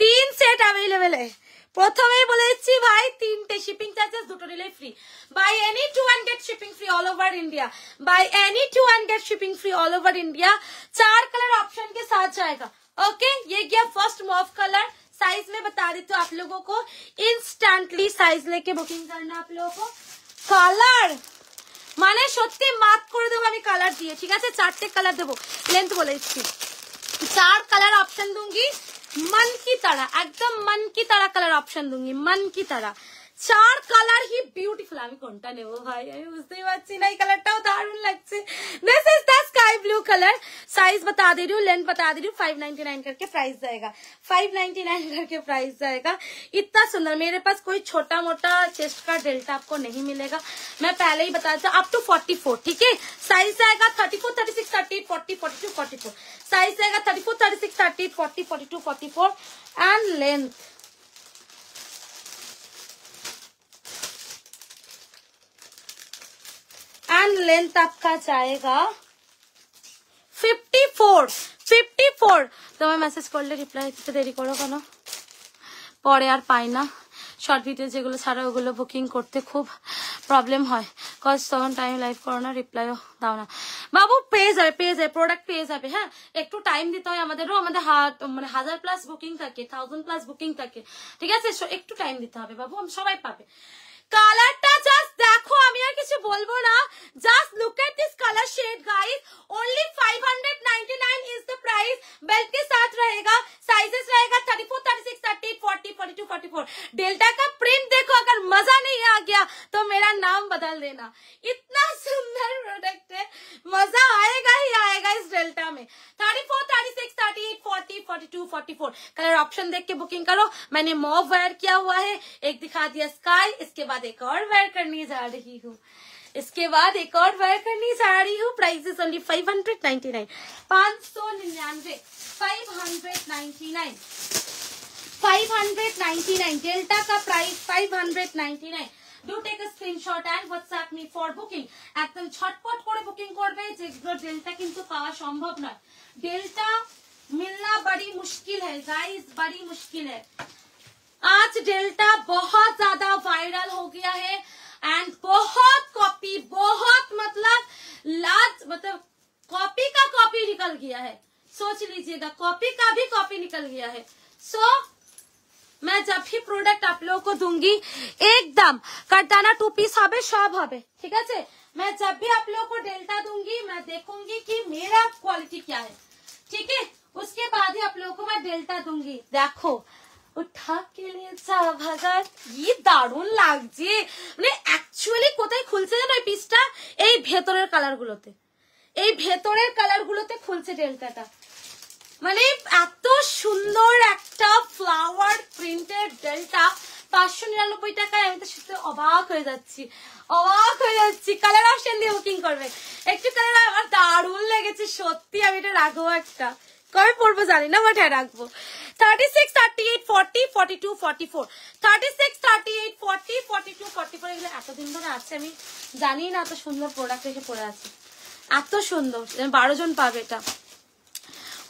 3 सेट अवेलेबल है। প্রথমেই বলেছি ভাই 3টে শিপিং চার্জেস দুটো নিলে free. Buy any 2 and get shipping free all over India, buy any 2 and get shipping free all over India। 4 colour option के साथ जाएगा, ओके? ये गया फर्स्ट मॉव कलर। साइज में बता देती हूँ आप लोगों को, इंस्टेंटली साइज लेके बुकिंग करना आप लोगों को। कलर মানে সত্যি মাত করে দেবো আমি কালার দিয়ে, ঠিক আছে? 4টে কালার দেবো, लेंथ बोले 4 कलर ऑप्शन दूंगी मन की तरह, एकदम मन की तरह कलर ऑप्शन दूंगी, मन की तरह। চার কালার হি বিউটিফুল। আমি কোনটা নেবো ভাই আমি বুঝতেই পারছি না, এই কালারটাও দারুণ লাগছে। This is the sky blue colour. Size बता दे रही हूँ, लेंथ बता दे रही हूँ, 599 करके प्राइस जाएगा, 599 करके प्राइस जाएगा। इतना सुंदर, मेरे पास कोई छोटा मोटा चेस्ट का डेल्टा आपको नहीं मिलेगा, मैं पहले ही बता दूं, अप टू 44, ठीक है। साइज जाएगा 34, 36, 38, 40, 42, 44। साइज जाएगा 34, 36, 38, 40, 42, 44 एंड लेंथ आपका जाएगा 54। তোমার মেসেজ করলে রিপ্লাই দিতে দেরি করো কেন? পরে আর পাই না, শর্ট ভিডিও যেগুলো ছাড়া ওগুলো বুকিং করতে খুব প্রবলেম হয়, কজ তখন টাইম লাইভ করো না, রিপ্লাইও দাও না। বাবু পেয়ে যাবে প্রোডাক্ট পেয়ে যাবে। হ্যাঁ, একটু টাইম দিতে হয় আমাদেরও, আমাদের মানে 1000+ বুকিং থাকে, 1000+ বুকিং থাকে, ঠিক আছে, একটু টাইম দিতে হবে বাবু, সবাই পাবে। কালারটা জাস্ট দেখো, আমি আর কিছু বলবো না, just look at this colour shade guys, only 599 is the price, belt के साथ रहेगा, साइजेस रहेगा 34, 36, 38, 40, 42, 44। डेल्टा का प्रिंट देखो, अगर मजा नहीं आ गया तो मेरा नाम बदल देना, इतना सुंदर प्रोडक्ट है, मजा आएगा ही आएगा इस डेल्टा में। 34, 36, 38, 40, 42, 44 कलर ऑप्शन देख के बुकिंग करो। मैंने मॉव वेयर किया हुआ है, एक दिखा दिया स्काई, इसके बाद एक और वेयर करने जा रही हूँ, इसके बाद एक और वेयर करने जा रही हूँ। प्राइस इज ओनली 599, 599, 599 डेल्टा का price 599। Do take a screenshot and WhatsApp me for booking. एकदम छटपट করে বুকিং করবে, যেগুলো ডেল্টা কিন্তু পাওয়া সম্ভব নয়, डेल्टा मिलना बड़ी मुश्किल है गाइस, बड़ी मुश्किल है। आज डेल्टा बहुत ज्यादा वायरल हो गया है एंड बहुत कॉपी, बहुत मतलब कॉपी का कॉपी निकल गया है, सोच लीजिएगा, कॉपी का भी कॉपी निकल गया है। सो मैं जब भी प्रोडक्ट आप लोगों को दूंगी, एकदम कटाना 2 पीस হবে, सब হবে, ठीक है। मैं जब भी आप लोगों को डेल्टा दूंगी, मैं देखूंगी कि मेरा क्वालिटी क्या है, ठीक है, उसके बाद ही आप लोगों को मैं डेल्टा दूंगी। देखो उठा के लिए যাওয়া ভাগাত, ये দারুণ লাগছে, মানে অ্যাকচুয়ালি কোথায় খুলছে জানো এই পিসটা? এই ভেতরের কালারগুলোতে, এই ভেতরের কালারগুলোতে খুলছে ডেল্টাটা, মানে এত সুন্দর একটা ফ্লাওয়ার প্রিন্টেড ডেল্টা 599 টাকায়। আমি তো শুনতে অবাক হয়ে যাচ্ছি। কালার অপশন দিয়ে বুকিং করবে, একটু কালার আমার দারুণ লেগেছে সত্যি, আমি এটা রাখবো, একটা কবে পড়বো জানি না, বাট রাখবো। 36, 38, 40, 42, 44, 36, 38, 40, 42, 44 এগুলো এতদিন ধরে আছে, আমি জানি না এত সুন্দর প্রোডাক্ট এসে পড়ে আছে, এত সুন্দর, 12 জন পাবে এটা।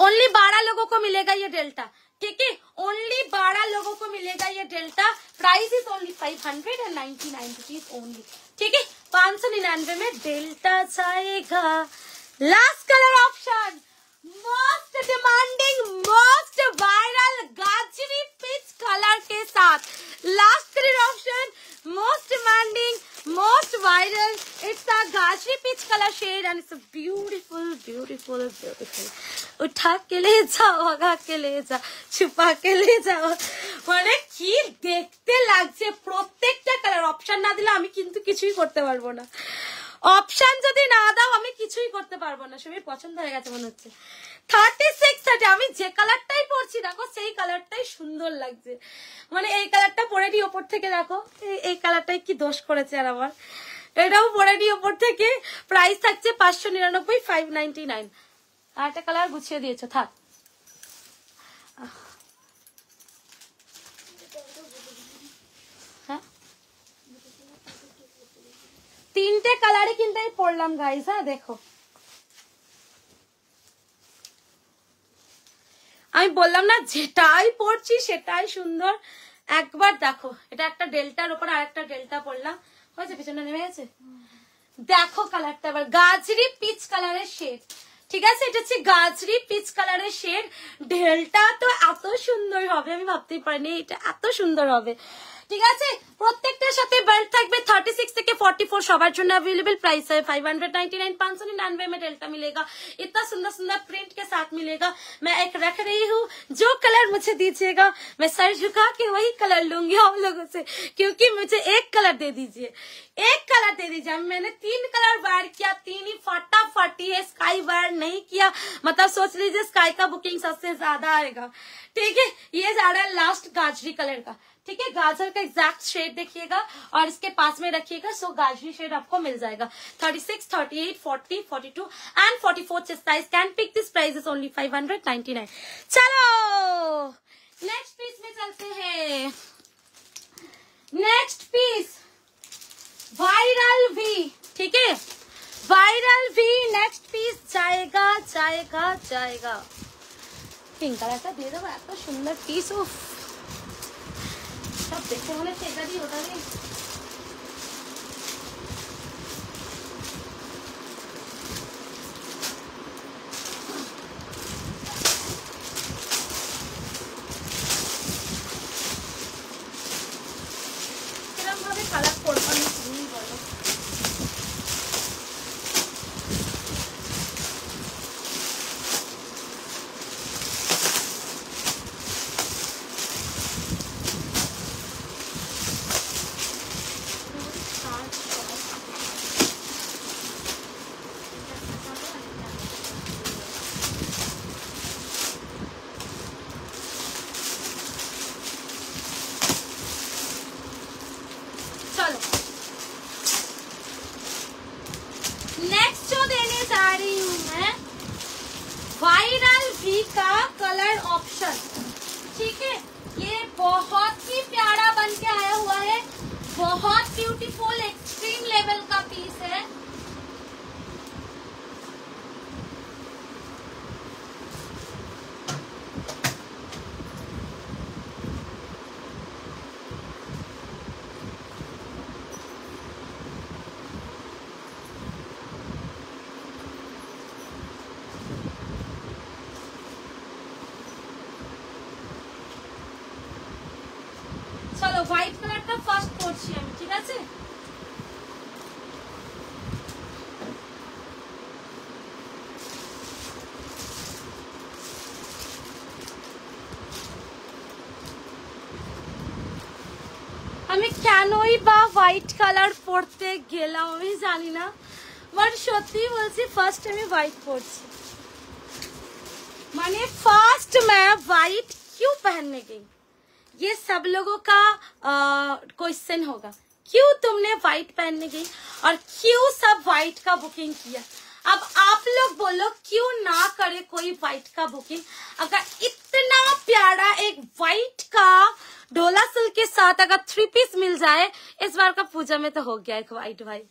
ओनली 12 लोगों को मिलेगा ये डेल्टा, ठीक है, ओनली 12 लोगों को मिलेगा ये delta. Price is only 599 rupees only, ठीक है, 599 में डेल्टा जाएगा। Last colour option, most demanding, most viral गाजरी पिच कलर के साथ, last colour option, most demanding, most viral, it's a gajri peach color shade and it's a beautiful उठा के ले जाओ, भगा के ले जाओ, छुपा के ले जाओ, মানে কি দেখতে লাগছে। প্রত্যেকটা কালার অপশন না দিলে আমি কিন্তু কিছুই করতে পারবো না, অপশন যদি না দাও আমি কিছুই করতে পারবো না। সবই পছন্দ হয়ে গেছে মনে হচ্ছে। 36 30, আমি যে কালারটাই পরছি দেখো সেই কালারটাই সুন্দর লাগছে, মানে এই কালারটা পরে নি ওপর থেকে, দেখো এই কালারটাই কি দোষ করেছে আর আমার, এটাও পরে নি ওপর থেকে। প্রাইস থাকছে 599, 599। আর একটা কালার গুছিয়ে দিয়েছো, থাক। হ্যাঁ, 3টে কালারই কিন্তু আমি পরলাম গাইস। হ্যাঁ দেখো, আমি বললাম না যেটাই পরছি সেটাই সুন্দর। একবার দেখো, এটা একটা ডেল্টার উপর আর একটা ডেল্টা পরলাম, হয়েছে, পিছনে নেমে গেছে, দেখো কালারটা এবার, গাজরি পিচ কালারের শেড, ঠিক আছে, এটা হচ্ছে গাজরি পিচ কালারের শেড। ডেল্টা তো এত সুন্দর হবে আমি ভাবতেই পারিনি এটা এত সুন্দর হবে, ঠিক আছে। প্রত্যেকটার সাথে বেল্ট থাকবে 36 থেকে 44 সবার জন্য अवेलेबल। प्राइस है 599, 599 में डेल्टा मिलेगा। इतना सुंदर सुंदर प्रिंट के साथ मिलेगा। मैं एक रख रही हूँ, जो कलर मुझे दीजिएगा मैं सर झुका के वही कलर लूंगी आप लोगों से, क्योंकि मुझे एक कलर दे दीजिए, एक कलर दे दीजिए। मैंने 3 कलर वेयर किया, 3 ही फटाफटी है, स्काई वेयर नहीं किया, मतलब सोच लीजिए स्काई का बुकिंग सबसे ज्यादा आएगा। ठीक है, ये जा रहा है लास्ट गाजरी कलर का। ठीक है, गाजर का एग्जैक्ट शेड देखिएगा और इसके पास में रखिएगा, सो गाजरी शेड आपको मिल जाएगा। 36, 38, 40, 42 and 44 chest size. Can pick this price is only 599। चलो नेक्स्ट पीस में चलते हैं। Next piece viral V. ठीक है, वायरल वी नेक्स्ट पीस जाएगा जाएगा जाएगा। पिंक कलर का दे दो, तो सुंदर पीस। सब देखते होने होता नहीं। কিরম ভাবে কালার করবো আমি তুমি বলো। नेक्स्ट जो देने जा रही हूं मैं, वायरल वी का कलर ऑप्शन। ठीक है, ये बहुत ही प्यारा बन के आया हुआ है, बहुत ब्यूटीफुल एक्सट्रीम लेवल का पीस है। চলো হোয়াইট কালারটা ফার্স্ট করছি আমি, ঠিক আছে। আমি কেনই বা হোয়াইট কালার পরতে গেলাম আমি জানি না, বাট সত্যি বলছি ফার্স্ট আমি হোয়াইট পরছি। माने फर्स्ट मैं व्हाइट क्यों पहनने गई, ये सब लोगों का क्वेश्चन होगा, क्यों तुमने व्हाइट पहनने गई और क्यों सब व्हाइट का बुकिंग किया। अब आप लोग बोलो क्यों ना करे कोई व्हाइट का बुकिंग, अगर इतना प्यारा एक व्हाइट का डोला सिल्क के साथ अगर 3 पीस मिल जाए, इस बार का पूजा में तो हो गया एक व्हाइट भाई,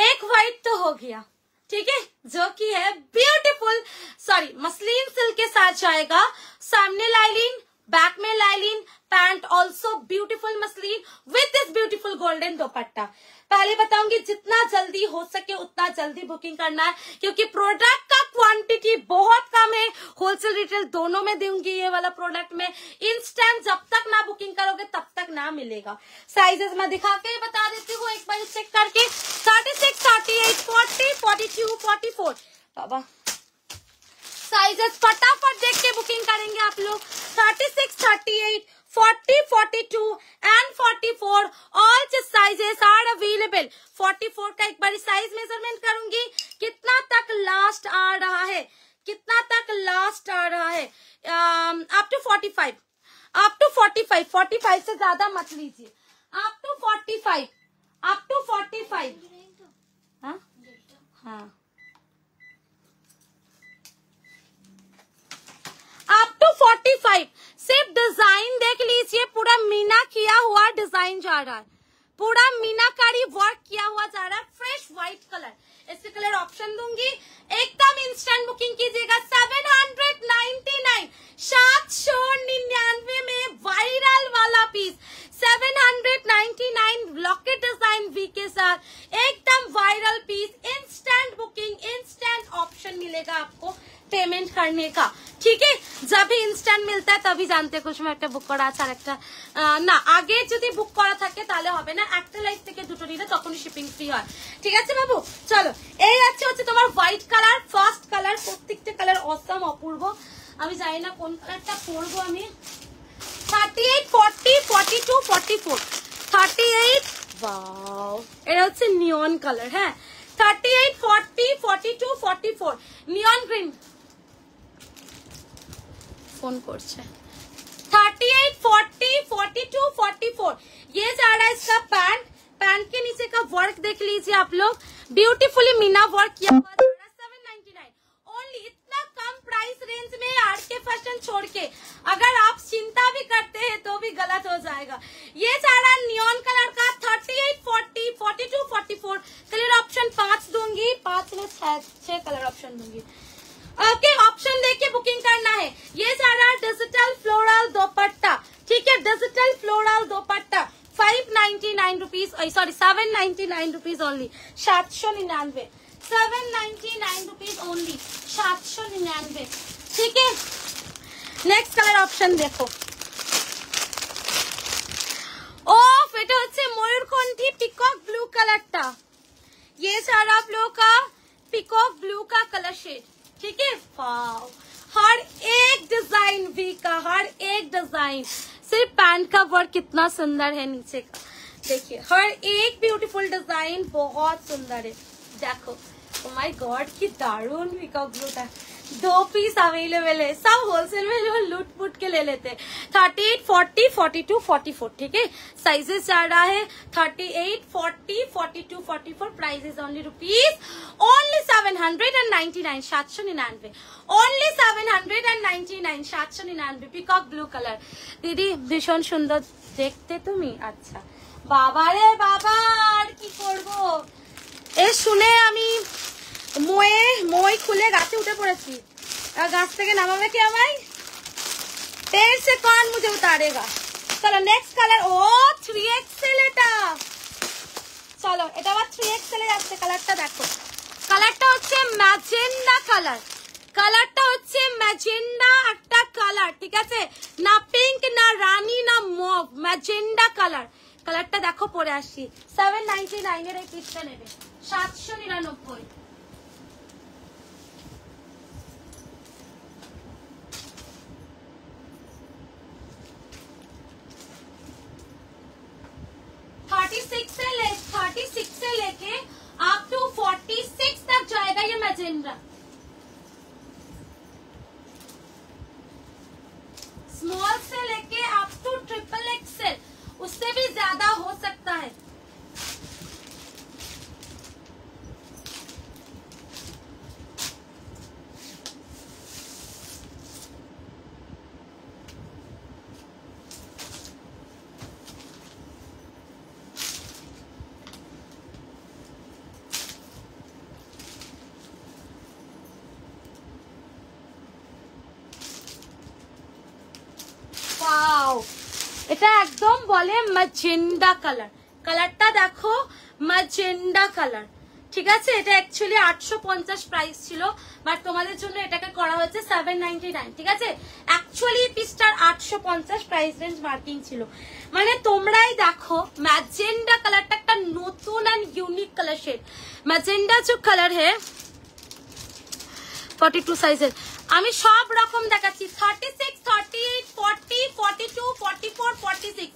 एक व्हाइट तो हो गया। ठीक है, जो कि है ब्यूटीफुल, सॉरी मसलिन सिल्क के साथ जाएगा, सामने लाइलिन, बैक में lining, pant also beautiful muslin with this beautiful golden dupatta. पहले बताऊंगी जितना जल्दी हो सके उतना जल्दी बुकिंग करना है, क्योंकि प्रोडक्ट का क्वांटिटी बहुत कम है, होलसेल रिटेल दोनों में दूंगी ये वाला प्रोडक्ट में। इंस्टेंट जब तक ना बुकिंग करोगे तब तक ना मिलेगा। साइजेस मैं दिखा के बता देती हूँ एक बार चेक करके, 36, 38, 40, 42, 44। बाबा साइजेस फटाफट देख के बुकिंग करेंगे आप लोग। 36, 38, 40, 42 and 44 all sizes are available. 44 का एक बार साइज मेजरमेंट करूंगी, कितना तक लास्ट आ रहा है, कितना तक लास्ट आ रहा है, अप टू 45, अप टू 45, 45 से ज्यादा मत लीजिए, अप टू 45, अप टू 45। हाँ हाँ, अप टू 45। सिर्फ डिजाइन देख लीजिए, पूरा मीना किया हुआ डिजाइन जा रहा है, पूरा मीनाकारी वर्क किया हुआ जा रहा है, फ्रेश व्हाइट कलर। इसके कलर ऑप्शन दूंगी, एकदम इंस्टेंट बुकिंग कीजिएगा। 799, 799 में वायरल वाला पीस, 799 लॉकेट डिजाइन वी के साथ एकदम viral piece. Instant booking, instant option मिलेगा आपको पेमेंट करने का। ठीक है। जब भी इंस्टैंट मिलता है तभी जानते कुछ में একটা বুক করা আছে আর একটা না, আগে যদি বুক করা থাকে তাহলে হবে না, একটা লাইফ থেকে দুটো নিলে তখনই শিপিং ফ্রি হয়, ঠিক আছে বাবু। চলো, এই হচ্ছে তোমার হোয়াইট কালার, ফার্স্ট কালার, প্রত্যেকটা কালার অসাম, অপূর্ব। আমি জানি না কোন কালারটা পরবো আমি। 38, 40, 42, 44, 38, ওয়াও, এটা হচ্ছে নিয়ন কালার। হ্যাঁ, 38, 40, 42, 44, নিয়ন গ্রিন। फोन करছে 38, 40, 42, 44। ये जा रहा है इसका पैंट। पैंट के नीचे का वर्क देख लीजिए आप लोग, ब्यूटीफुली मीना वर्क किया हुआ है। 799 ओनली। इतना कम प्राइस रेंज में आरके फैशन छोड़ के अगर आप चिंता भी करते हैं तो भी गलत हो जाएगा। ये जा रहा है नियॉन कलर का 38, 40, 42, 44। कलर ऑप्शन 5 दूंगी, 5 में 6 कलर ऑप्शन दूंगी। ओके, ऑप्शन देके बुकिंग करना है। ये जा रहा है डिजिटल फ्लोरल दोपट्टा, ठीक है, digital floral dupatta 599 rupees, sorry 799 rupees only, 799, 799 rupees only, 799, ठीक है। नेक्स्ट कलर ऑप्शन देखो। ओफ, এটা হচ্ছে ময়ূরকণ্ঠী পিকক ব্লু কালারটা। ये सारा आप लोगों का पिकॉक ब्लू का कलर शेड, ठीक है। वाव, हर एक डिजाइन वी का, हर एक डिजाइन, सिर्फ पैंट का वर्क कितना सुंदर है नीचे का, देखिए हर एक ब्यूटीफुल डिजाइन बहुत सुंदर है। देखो, ओ माय गॉड, की दारुण पिकॉक ब्लू था। 2 पीस अवेलेबल है, सब होलसेल में जो लूट पुट के ले लेते हैं। 38, 40, 42, 44, ठीक है। साइजेस जा रहा है 38, 40, 42, 44। Price is only rupees only 799, 799, only 799, 799। Peacock blue colour दीदी भीषण सुंदर देखते तुम्हें। अच्छा बाबा रे बाबा, আর কি করব, এ শুনে আমি মই খুলে গাছে উঠে পড়েছি। গাছ থেকে নামাবে কি আমায়? पैर से कौन मुझे उतारेगा? चलो नेक्स्ट कलर। ओ 3XL এটা, চলো এটা আবার 3XL এ যাচ্ছে। কালারটা দেখো, কালারটা হচ্ছে ম্যাজেন্ডা কালার, কালারটা হচ্ছে ম্যাজেন্ডা একটা কালার, ঠিক আছে, না পিঙ্ক না রানী না মভ, ম্যাজেন্ডা কালার। কালারটা দেখো, পরে আসি। 799 এর এই পিসটা নেবে, 799। थर्टी सिक्स से लेके अप टू 46 तक जाएगा ये मैजेंडा। स्मॉल से लेके अप टू XXL, उससे भी ज्यादा हो सकता है। এটা একদম বলে ম্যাজেন্ডা কালার, কালারটা দেখো ম্যাজেন্ডা কালার, ঠিক আছে। এটা অ্যাকচুয়ালি 850 প্রাইস ছিল, বাট তোমাদের জন্য এটাকে করা হয়েছে 799, ঠিক আছে। অ্যাকচুয়ালি পিসটার 850 প্রাইস রেঞ্জ মার্কিং ছিল। মানে তোমরাই দেখো, ম্যাজেন্ডা কালারটা একটা নতুন and unique colour shade. Magenta जो कलर है 42 সাইজের, আমি সব রকম দেখাচ্ছি। 36, 38, 40, 42, 44, 46।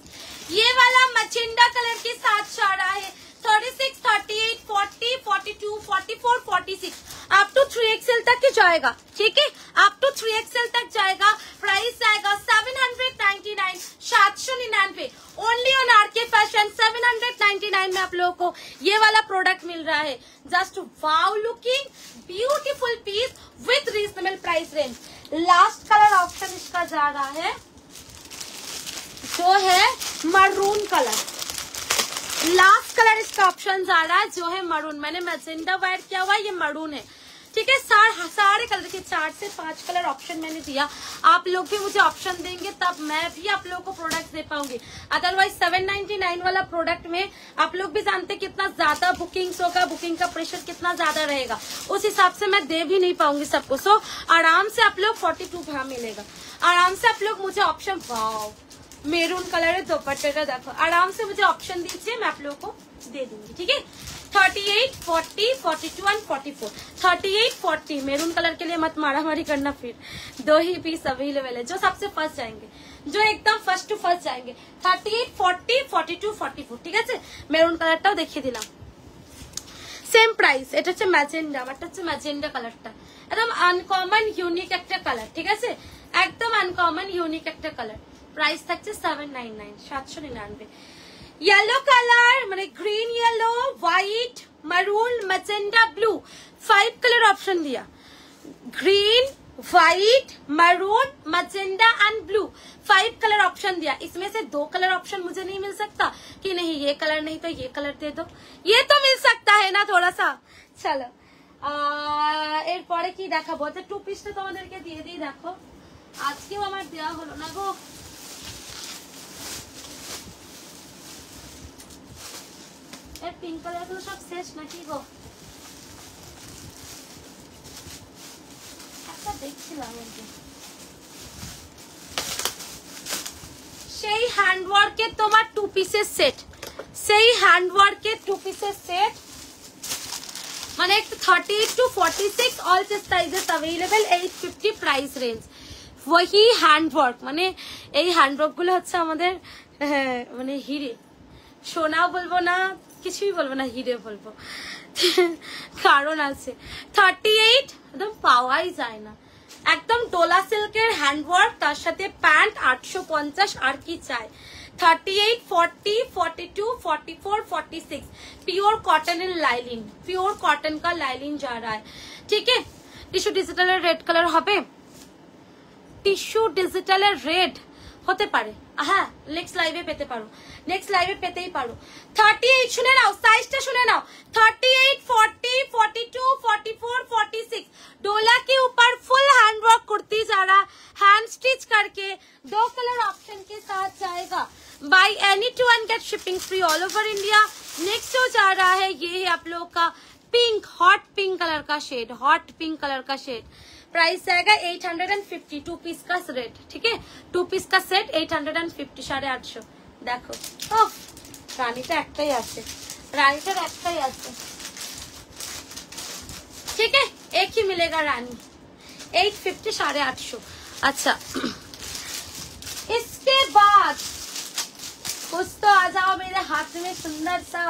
ये वाला मैजेंडा कलर के साथ जा रहा है 36, 38, 40, 42, 44, 46। अप टू 3XL तक ही जाएगा, ठीक है, अप टू 3XL तक जाएगा। प्राइस आएगा 799, 799 ओनली ऑन आरके फैशन। 799 में आप लोगों को ये वाला प्रोडक्ट मिल रहा है। Just wow looking beautiful piece with reasonable price range. Last colour option इसका जा रहा है जो है मरून कलर। लास्ट कलर इसका ऑप्शन जा रहा है जो है मरून। मैंने मैजेंडा वाइट किया हुआ है, ये मरून है, ठीक है। सारे कलर के 4 से 5 कलर ऑप्शन मैंने दिया, आप लोग भी मुझे ऑप्शन देंगे तब मैं भी आप लोगों को प्रोडक्ट दे पाऊंगी। अदरवाइज 799 वाला प्रोडक्ट में आप लोग भी जानते कितना ज्यादा बुकिंग्स होगा, बुकिंग का प्रेशर कितना ज्यादा रहेगा, उस हिसाब से मैं दे भी नहीं पाऊंगी सबको। सो आराम से आप लोग 42 भाव मिलेगा, आराम से आप लोग मुझे ऑप्शन, वाओ मेरून कलर है दुपट्टे का, देखो आराम से मुझे ऑप्शन दीजिए, मैं आप लोगों को दे दूंगी। ठीक है, 38, 40, 42 एंड 44। 38, 40 मेरून कलर के लिए मत मारामारी करना, फिर 2 ही पीस अवेलेबल है, जो सबसे फर्स्ट जाएंगे, जो एकदम फर्स्ट टू फर्स्ट जाएंगे। 38, 40, 42, 44 ঠিক আছে। মেরুন কালারটাও দেখিয়ে দিলাম, সেম প্রাইস। এটা হচ্ছে ম্যাজেন্ডা, আমারটা হচ্ছে ম্যাজেন্ডা কালারটা, একদম আনকমন ইউনিক একটা কালার, ঠিক আছে, একদম আনকমন ইউনিক একটা কালার। প্রাইস থাকছে 799, 799। येलो कलर মানে green yellow white maroon magenta blue, 5 colour option दिया, green white maroon magenta and blue, 5 colour option दिया। इसमें से 2 कलर ऑप्शन मुझे नहीं मिल सकता कि नहीं ये कलर नहीं तो ये कलर दे दो, ये तो मिल सकता है ना थोड़ा सा। चलो এরপরে কি দেখাবো, তো 2 পিসটা তোমাদেরকে দিয়ে দিই, দেখো আজকেও আমার দেওয়া হলো না গো। এর পিঙ্ক কালার গুলো সব শেষ নাকি গো, একটা দেখছিলাম সেই হ্যান্ডওয়ার্কের তোমার 2 পিসের সেট, সেই হ্যান্ডওয়ার্কের 2 পিসের সেট, মানে 38 to 46 all sizes available, 850 price range. वही হ্যান্ডওয়ার্ক, মানে এই হ্যান্ডওয়ার্ক গুলো হচ্ছে আমাদের মানে হিরে, সোনাও বলবো না, কিছুই বলবো না, হিরে বলবো, কারণ আছে। 38 একদম পাওয়াই যায় না, একদম ডোলা সিল্কের হ্যান্ডওয়ার্ক, তার সাথে প্যান্ট 850, আর কি চাই। 38, 40, 42, 44, 46 pure cotton and lining, pure cotton का लाइलिन जा रहा है। ठीक है, टिश्यू डिजिटल रेड कलर হবে, টিস্যু ডিজিটালের রেড হতে পারে, হ্যাঁ নেক্সট লাইভে পেতে পারো, নেক্সট লাইভে পেতেই পারো। 38 শুনে নাও, সাইজটা শুনে নাও, 38, 40, 42, 44, 46 डोला के ऊपर फुल हैंडवर्क कुर्ती जा रहा, हैंड स्टिच करके 2 कलर ऑप्शन के साथ जाएगा। Buy any two and get shipping free all over India. Next जो जा रहा है ये है आप लोग का पिंक, हॉट पिंक कलर का शेड, हॉट पिंक कलर का शेड। प्राइस आएगा 850, 2 पीस का सेट, ठीक है, 2 पीस का सेट 850, 850। देखो রানীটা একটাই আছে, রানীটার একটাই আছে, ठीक है, एक ही मिलेगा रानी, 850, 850। अच्छा इसके बाद कुछ तो आ जाओ मेरे हाथ में सुंदर सा।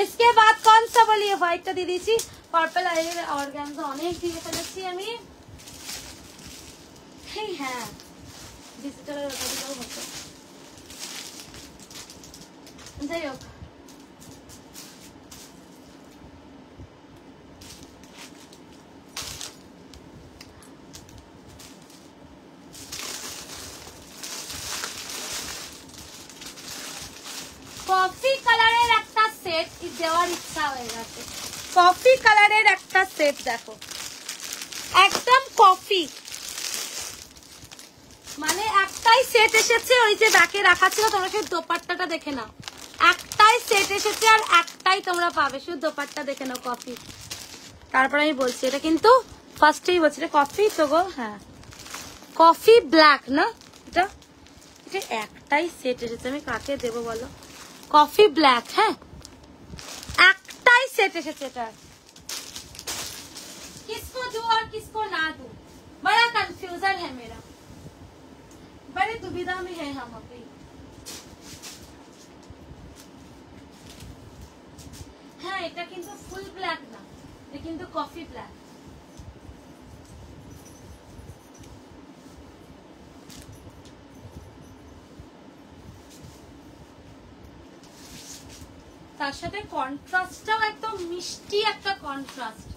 इसके बाद कौन सा बोलिए, व्हाइटটা দিয়ে দিয়েছি, পার্পল আইয়ের অর্গানজা অনেক দিয়ে ফেলেছি আমি, এই হ্যাঁ ডিজিটালের ওটা দিলেও হতো, যাই হোক। কফি কালারের একটা সেট দেওয়ার ইচ্ছা হয়ে গেছে, কফি কালারের একটা সেট দেখো, একদম কফি, মানে একটাই সেট এসেছে, ওই যে ব্যাকে রাখা ছিল, তোমরা শুধু দোপাট্টাটা দেখে নাও, একটাই সেট এসেছে আর একটাই তোমরা পাবে, শুধু দোপাট্টা দেখে নাও কফি। তারপর আমি বলছি এটা কিন্তু ফার্স্টেই বলছি এটা কফি তো গো, হ্যাঁ কফি ব্ল্যাক না, এটা এটা একটাই সেট এসেছে, আমি কাকে দেবো বলো, कॉफी ब्लैक है, একটাই সেট এসেছে এটা, किसको दूं और किसको ना दूं, बड़ा कंफ्यूजन है मेरा, बड़े दुविधा में है हम अभी। হ্যাঁ এটা কিন্তু ফুল ব্ল্যাক না, এটা কিন্তু কফি ব্ল্যাক। তার সাথে কন্ট্রাস্টটাও একদম মিষ্টি একটা কন্ট্রাস্ট।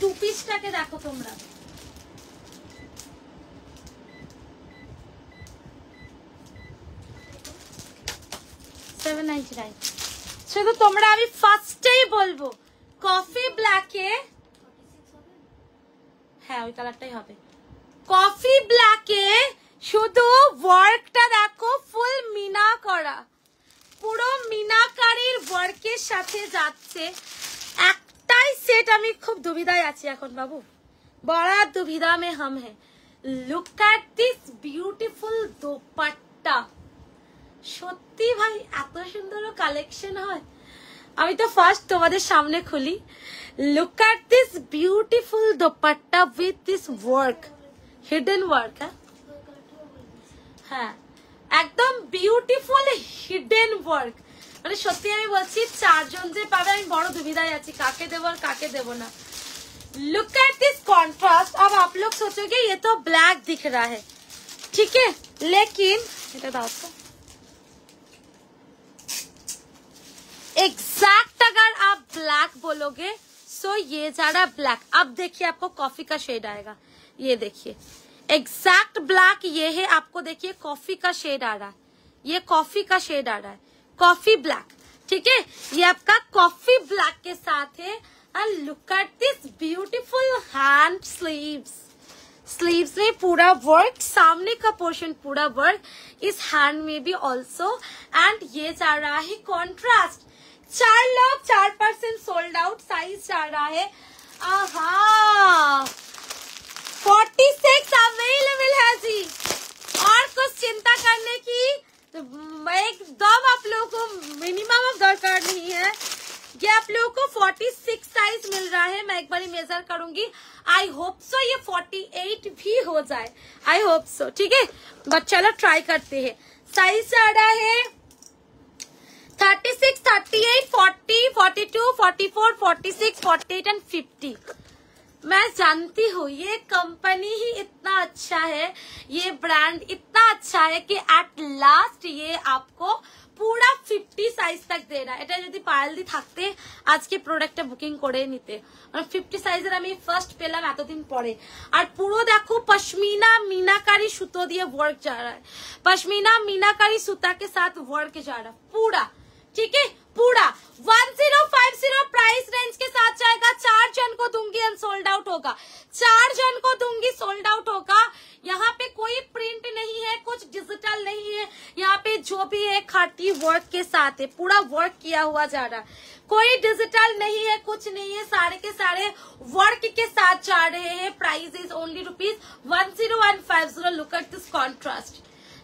টু পিসটাকে দেখো তোমরা, $7.99। শুধু তোমরা, আমি ফার্স্টেই বলবো কফি ব্ল্যাকে, হ্যাঁ ওই কালারটাই হবে। কফি ব্ল্যাকে শুধু ওয়ার্কটা দেখো, ফুল মিনা করা, পুরো মিনাকারির ওয়ার্কের সাথে যাচ্ছে। একটাই সেট, আমি খুব দুবিধায় আছি এখন বাবু, বড়া দুবিধা মে হাম হ্যাঁ। Look at this beautiful dupatta, সত্যি ভাই এত সুন্দর কালেকশন হয়। আমি তো ফার্স্ট তোমাদের সামনে খুলি। Look at this beautiful dupatta with this work, hidden work. হ্যাঁ একদম বিউটিফুল হিডেন ওয়ার্ক, মানে সত্যি আমি বলছি 4 জন যে পাবে, আমি বড় দুবিধায় আছি কাকে দেবো আর কাকে দেবো না। Look at this contrast. अब आप लोग सोचोगे ये तो ब्लैक दिख रहा है, ठीक है, लेकिन एग्जैक्ट अगर आप ब्लैक बोलोगे सो ये ज्यादा ब्लैक। अब देखिए आपको कॉफी का शेड आएगा, ये देखिए एग्जैक्ट ब्लैक ये है, आपको देखिए कॉफी का शेड आ रहा है, ये कॉफी का शेड आ रहा है, कॉफी ब्लैक, ठीक है, ये आपका कॉफी ब्लैक के साथ है। And look at this beautiful hand sleeves, sleeves में पूरा वर्क, सामने का पोर्शन पूरा वर्क, इस हैंड में भी ऑल्सो, एंड ये जा रहा है कॉन्ट्रास्ट। 4 लोग 4% सोल्ड आउट, साइज जा रहा है 46 अवेलेबल है जी, और कुछ चिंता करने की एकदम आप लोगों को मिनिमम दरकार नहीं है। ये आप लोगों को 46 साइज मिल रहा है, मैं एक बार मेजर करूंगी, आई होप सो ये 48 भी हो जाए, आई होप सो, ठीक है, बट चलो ट्राई करते हैं। साइज आ रहा है 36, 38, 40, 42, 44, 46, 48 एंड 50। मैं जानती हूँ ये कंपनी ही इतना अच्छा है, ये ब्रांड इतना अच्छा है कि एट लास्ट ये आपको পুরা 50 সাইজ तक দে না। এটা যদি পায়েলদি থাকতে আজকে প্রোডাক্টটা বুকিং করে নিতে, মানে 50 সাইজের আমি ফার্স্ট পেলাম এতদিন পরে। আর পুরো দেখো पश्मीना मीनाकारी সুতো দিয়ে ওয়ার্ক जा रहा है, पश्मीना मीनाकारी सूता के साथ वर्क जा रहा पूरा, ठीक है, पूरा 1050 प्राइस रेंज के साथ जाएगा। 4 जन को दूंगी एंड सोल्ड आउट होगा, 4 जन को दूंगी सोल्ड आउट होगा। यहाँ पे कोई प्रिंट नहीं है, कुछ डिजिटल नहीं है, यहाँ पे जो भी है खाटी वर्क के साथ है, पूरा वर्क किया हुआ जा रहा है, कोई डिजिटल नहीं है, कुछ नहीं है, सारे के सारे वर्क के साथ जा रहे हैं। Price is only ₹10150। Look at this contrast,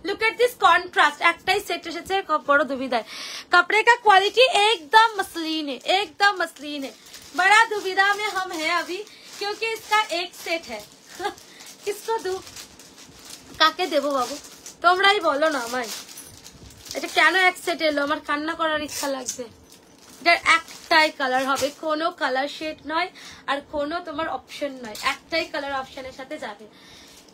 look at this contrast. একটাই সেট এসেছে, বড় দুবিধায়। कपड़े का क्वालिटी एकदम मसलिन है, एकदम मसलिन है। बड़ा दुविधा में हम हैं अभी, क्योंकि इसका एक सेट है। किसको दूं, কাকে দেবো বাবু, তোমরাই বলো না আমায়। এটা কেন এক সেট এলো, আমার কান্না করার ইচ্ছা লাগছে। এটার একটাই কালার হবে, কোনো কালার শেড নয় আর কোনো তোমার অপশন নয়, একটাই কালার অপশনের সাথে যাবে।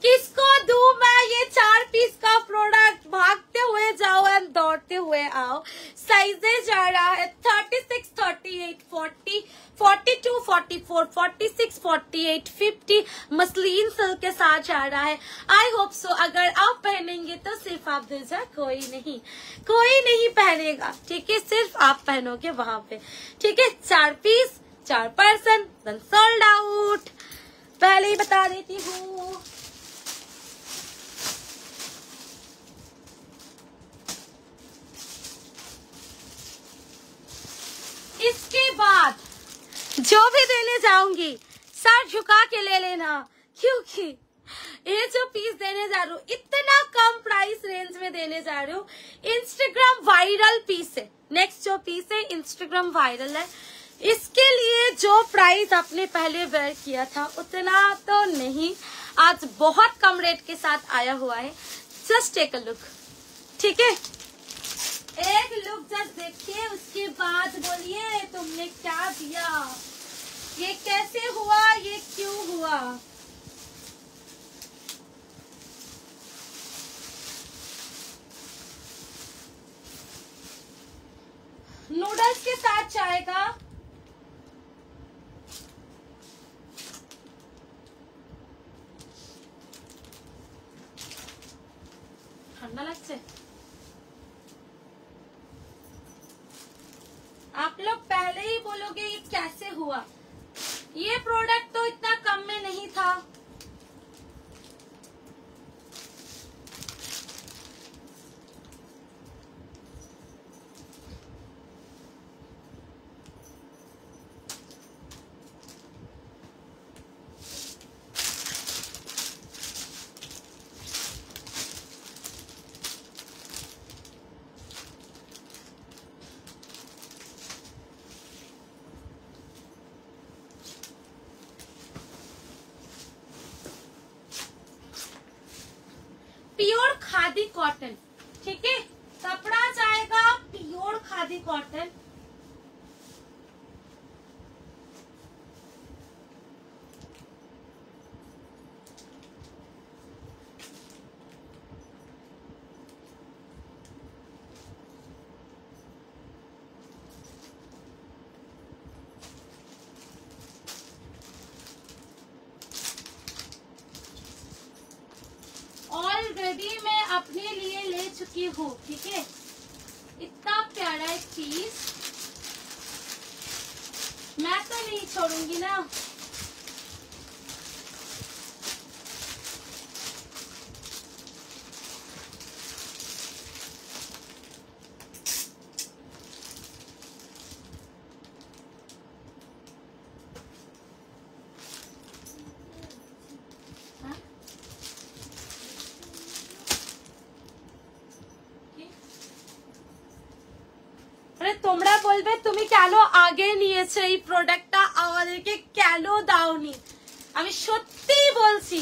किसको दूं मैं ये 4 पीस का प्रोडक्ट, भागते हुए जाओ एंड दौड़ते हुए आओ। साइजेस जा रहा है 36, 38, 40, 42, 44, 46, 48, 50 मसलिन सिल्क के साथ जा रहा है। आई होप सो अगर आप पहनेंगे तो सिर्फ आप दूसरा कोई नहीं पहनेगा, ठीक है, सिर्फ आप पहनोगे वहां पे, ठीक है। 4 पीस 4% सोल्ड आउट, पहले ही बता देती हूँ। इसके बाद जो भी देने जाऊंगी सर झुका के ले लेना, क्योंकि ये जो पीस देने जा रही हूँ इतना कम प्राइस रेंज में देने जा रही हूँ। इंस्टाग्राम वायरल पीस है, नेक्स्ट जो पीस है इंस्टाग्राम वायरल है, इसके लिए जो प्राइस आपने पहले वेयर किया था उतना तो नहीं, आज बहुत कम रेट के साथ आया हुआ है। जस्ट टेक अ लुक, ठीक है, एक लुक जस्ट देखिए, उसके बाद बोलिए तुमने क्या दिया, ये कैसे हुआ, ये क्यों हुआ। नूडल्स के साथ जाएगा, आप लोग पहले ही बोलोगे ये कैसे हुआ। ये प्रोडक्ट तो इतना कम में नहीं था। प्योर खादी कॉटन, ठीक है, कपड़ा जाएगा प्योर खादी कॉटन। ऑलरेडी मैं अपने लिए ले चुकी हूँ, ठीक है। इतना प्यारा एक पीस मैं तो नहीं छोड़ूंगी ना। তোমরা বলবে তুমি কেন আগে নিয়েছো এই প্রোডাক্টটা, আমাদেরকে কেন দাওনি। আমি সত্যি বলছি,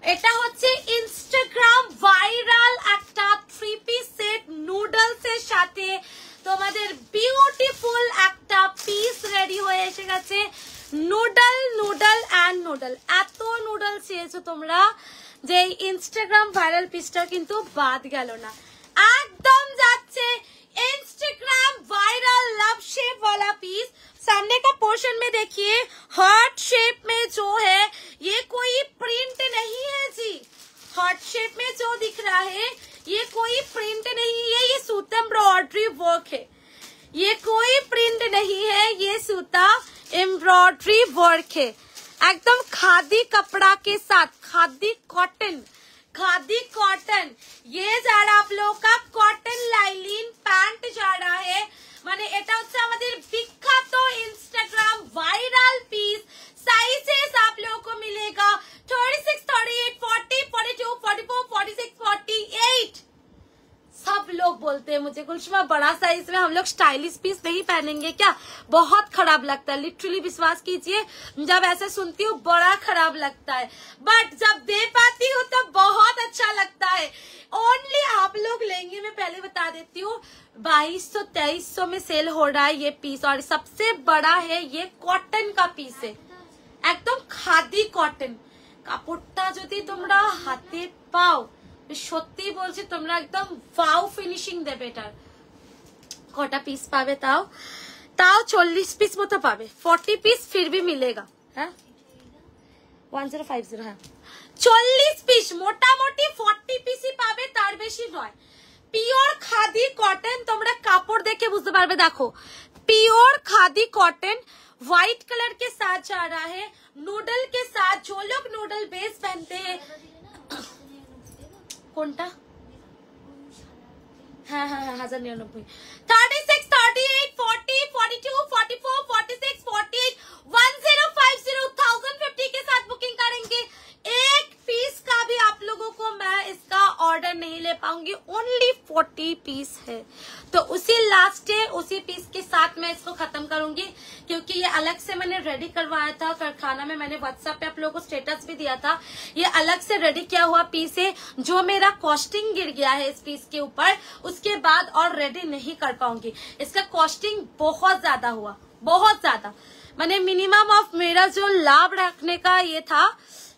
এটা হচ্ছে ইনস্টাগ্রাম ভাইরাল একটা 3 পিস সেট নুডলস এর সাথে তোমাদের বিউটিফুল একটা পিস রেডি হয়ে এসে গেছে। নুডল নুডল এন্ড নুডল, এত নুডল চেয়েছো তোমরা যে ইনস্টাগ্রাম ভাইরাল পিসটা কিন্তু বাদ গেল না, একদম যাচ্ছে इंस्टाग्राम वायरल लव शेप वाला पीस। सामने का पोर्शन में देखिए हार्ट शेप में जो है ये कोई प्रिंट नहीं है जी। हार्ट शेप में जो दिख रहा है ये कोई प्रिंट नहीं है, ये सूता एम्ब्रॉयडरी वर्क है। ये कोई प्रिंट नहीं है, ये सूता एम्ब्रॉयडरी वर्क है। एकदम खादी कपड़ा के साथ खादी कॉटन, खादी कॉटन। ये जा रहा आप लोगों का कॉटन लाइलिन पैंट जा रहा है, माने এটা হচ্ছে আমাদের বিখ্যাত इंस्टाग्राम वायरल पीस। साइजेस आप लोगों को मिलेगा 36, 38, 40, 42, 44, 46, 48। सब लोग बोलते हैं मुझे गुलशमा बड़ा साइज में हम लोग स्टाइलिश पीस नहीं पहनेंगे क्या, बहुत खराब लगता है। लिटरली विश्वास कीजिए, जब ऐसे सुनती हूँ बड़ा खराब लगता है, बट जब दे पाती हूँ तो बहुत अच्छा लगता है। ओनली आप लोग लेंगे, मैं पहले बता देती हूँ 2200-2300 में सेल हो रहा है ये पीस, और सबसे बड़ा है ये कॉटन का पीस है, एकदम खादी कॉटन। কাপড়টা যদি তোমরা হাতে পাও সত্যি বলছি তোমরা একদম ওয়াও ফিনিশিং দেবে। এটার কটা পিস পাবে, তাও 40 পিস মতো পাবে, 40 পিস फिर भी मिलेगा। হ্যাঁ 1050, হ্যাঁ 40 পিস, মোটামুটি 40 পিসই পাবে, তার বেশি নয়। পিওর খাদি কটন, তোমরা কাপড় দেখে বুঝতে পারবে। দেখো pure khadi cotton white colour के साथ जा रहा है, नूडल के साथ। जो लोग नूडल बेस पहनते हैं, কোনটা, হ্যাঁ হ্যাঁ হ্যাঁ 1099, 36, 38, 40, 42, 44, 46, 48, 1050, 1050 के साथ बुकिंग करेंगे। एक पीस का भी आप लोगों को मैं इसका ऑर्डर नहीं ले पाऊंगी, ओनली 40 पीस है। तो उसी लास्ट डे उसी पीस के साथ मैं इसको खत्म करूंगी, क्योंकि ये अलग से मैंने रेडी करवाया था कारखाना में। मैंने व्हाट्सएप पे आप लोगों को स्टेटस भी दिया था, ये अलग से रेडी किया हुआ पीस है। जो मेरा कॉस्टिंग गिर गया है इस पीस के ऊपर, उसके बाद और रेडी नहीं कर पाऊंगी। इसका कॉस्टिंग बहुत ज्यादा हुआ, बहुत ज्यादा, मैंने मिनिमम ऑफ मेरा जो लाभ रखने का ये था,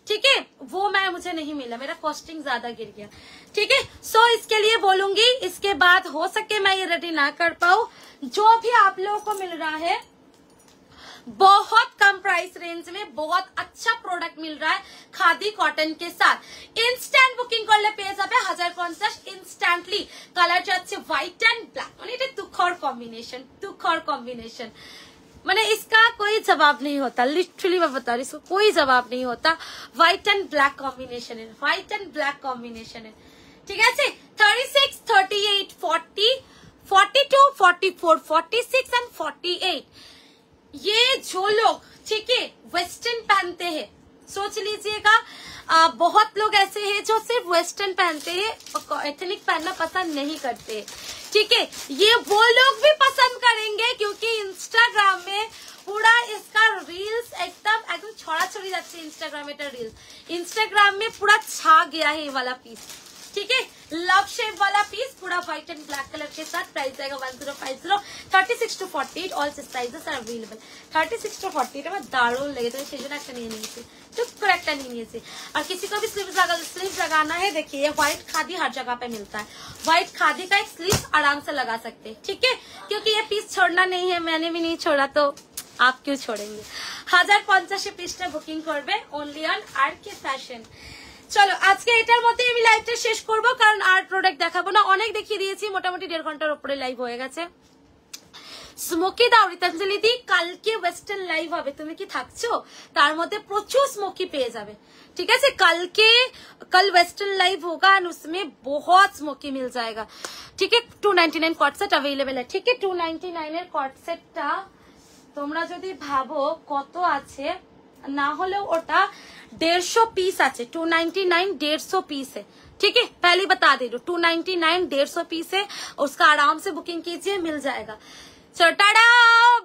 ठीक है, वो मुझे नहीं मिला, मेरा कॉस्टिंग ज्यादा गिर गया, ठीक है। सो इसके लिए बोलूंगी, इसके बाद हो सके मैं ये रेडी ना कर पाऊं। जो भी आप लोगों को मिल रहा है बहुत कम प्राइस रेंज में बहुत अच्छा प्रोडक्ट मिल रहा है खादी कॉटन के साथ। ইনস্ট্যান্ট বুকিং করলে পেয়ে যাবে 1050 ইনস্ট্যান্টলি। কালার যাচ্ছে হোয়াইট এন্ড ব্ল্যাক, মানে এটা দুঃখর কম্বিনেশন, দুঃখ लुक और कॉम्बिनेशन, मैंने इसका कोई जवाब नहीं होता, लिटरली मैं बता रही हूँ, इसको कोई जवाब नहीं होता। व्हाइट एंड ब्लैक कॉम्बिनेशन है, व्हाइट एंड ब्लैक कॉम्बिनेशन है, ठीक है। 36, 38, 40, 42, 44, 46 एंड 48, ये जो लोग, ठीक है, वेस्टर्न पहनते हैं, सोच लीजिएगा, बहुत लोग ऐसे हैं जो सिर्फ वेस्टर्न पहनते हैं, एथनिक पहनना पसंद नहीं करते, ठीक है। ये वो लोग भी पसंद करेंगे क्योंकि इंस्टाग्राम में पूरा इसका रील्स एकदम छोड़ा छोड़ी जाती है। इंस्टाग्राम में पूरा छा गया है ये वाला पीस, ठीक है। लव शेप वाला पीस पूरा व्हाइट एंड ब्लैक कलर के साथ, प्राइस आएगा 1050। 36 to 48 all sizes are available. 36 to 48 আমার দারুণ লেগেছে, আমি সেই জন্য একটা নিয়ে নিয়েছি, টুক করে একটা নিয়ে নিয়েছি। और किसी को भी स्लीव लगाना है, देखिए व्हाइट खादी हर जगह पे मिलता है, व्हाइट खादी का एक स्लीव आराम से लगा सकते हैं, ठीक है, क्योंकि ये पीस छोड़ना नहीं है, मैंने भी नहीं छोड़ा तो आप क्यों छोड़ेंगे। 1050 পিসটা বুকিং করবে অনলি অন আরকে ফ্যাশন। চলো আজকে এটার মধ্যে আমি লাইভটা শেষ করব, কারণ আর প্রোডাক্ট দেখাবো না, অনেক দেখিয়ে দিয়েছি, মোটামুটি 1.5 ঘন্টার উপরে লাইভ হয়ে গেছে। স্মোকি দাও রিতাঞ্জলি দি, কালকে ওয়েস্টার্ন লাইভ হবে, তুমি কি থাকছো? তার মধ্যে প্রচুর স্মোকি পেয়ে যাবে, ঠিক আছে। कल वेस्टर्न लाइव होगा और उसमें बहुत स्मोकी मिल जाएगा, ठीक है। 299 कॉट सेट अवेलेबल है, ठीक है। 299 এর কট সেটটা তোমরা যদি ভাবো কত আছে, না হলেও ওটা 150 पीस আছে। 299 150 पीस है, ठीक है, पहले बता दे दो। 299 150 पीस है, उसका आराम से बुकिंग कीजिए, मिल जाएगा। चलो tata,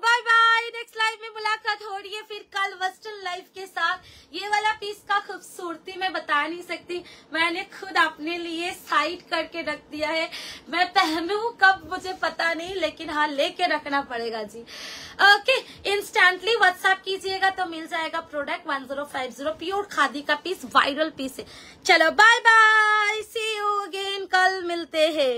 bye bye. Next live में मुलाकात हो रही है फिर कल वेस्टर्न लाइव के साथ। ये वाला पीस का खूबसूरती मैं बता नहीं सकती, मैंने खुद अपने लिए साइड करके रख दिया है, मैं पहनूं कब मुझे पता नहीं, लेकिन हाँ लेके रखना पड़ेगा जी। ओके, इंस्टेंटली व्हाट्सएप कीजिएगा तो मिल जाएगा प्रोडक्ट। 1050 प्योर खादी का पीस, वायरल पीस है। चलो bye bye, see you again, कल मिलते हैं।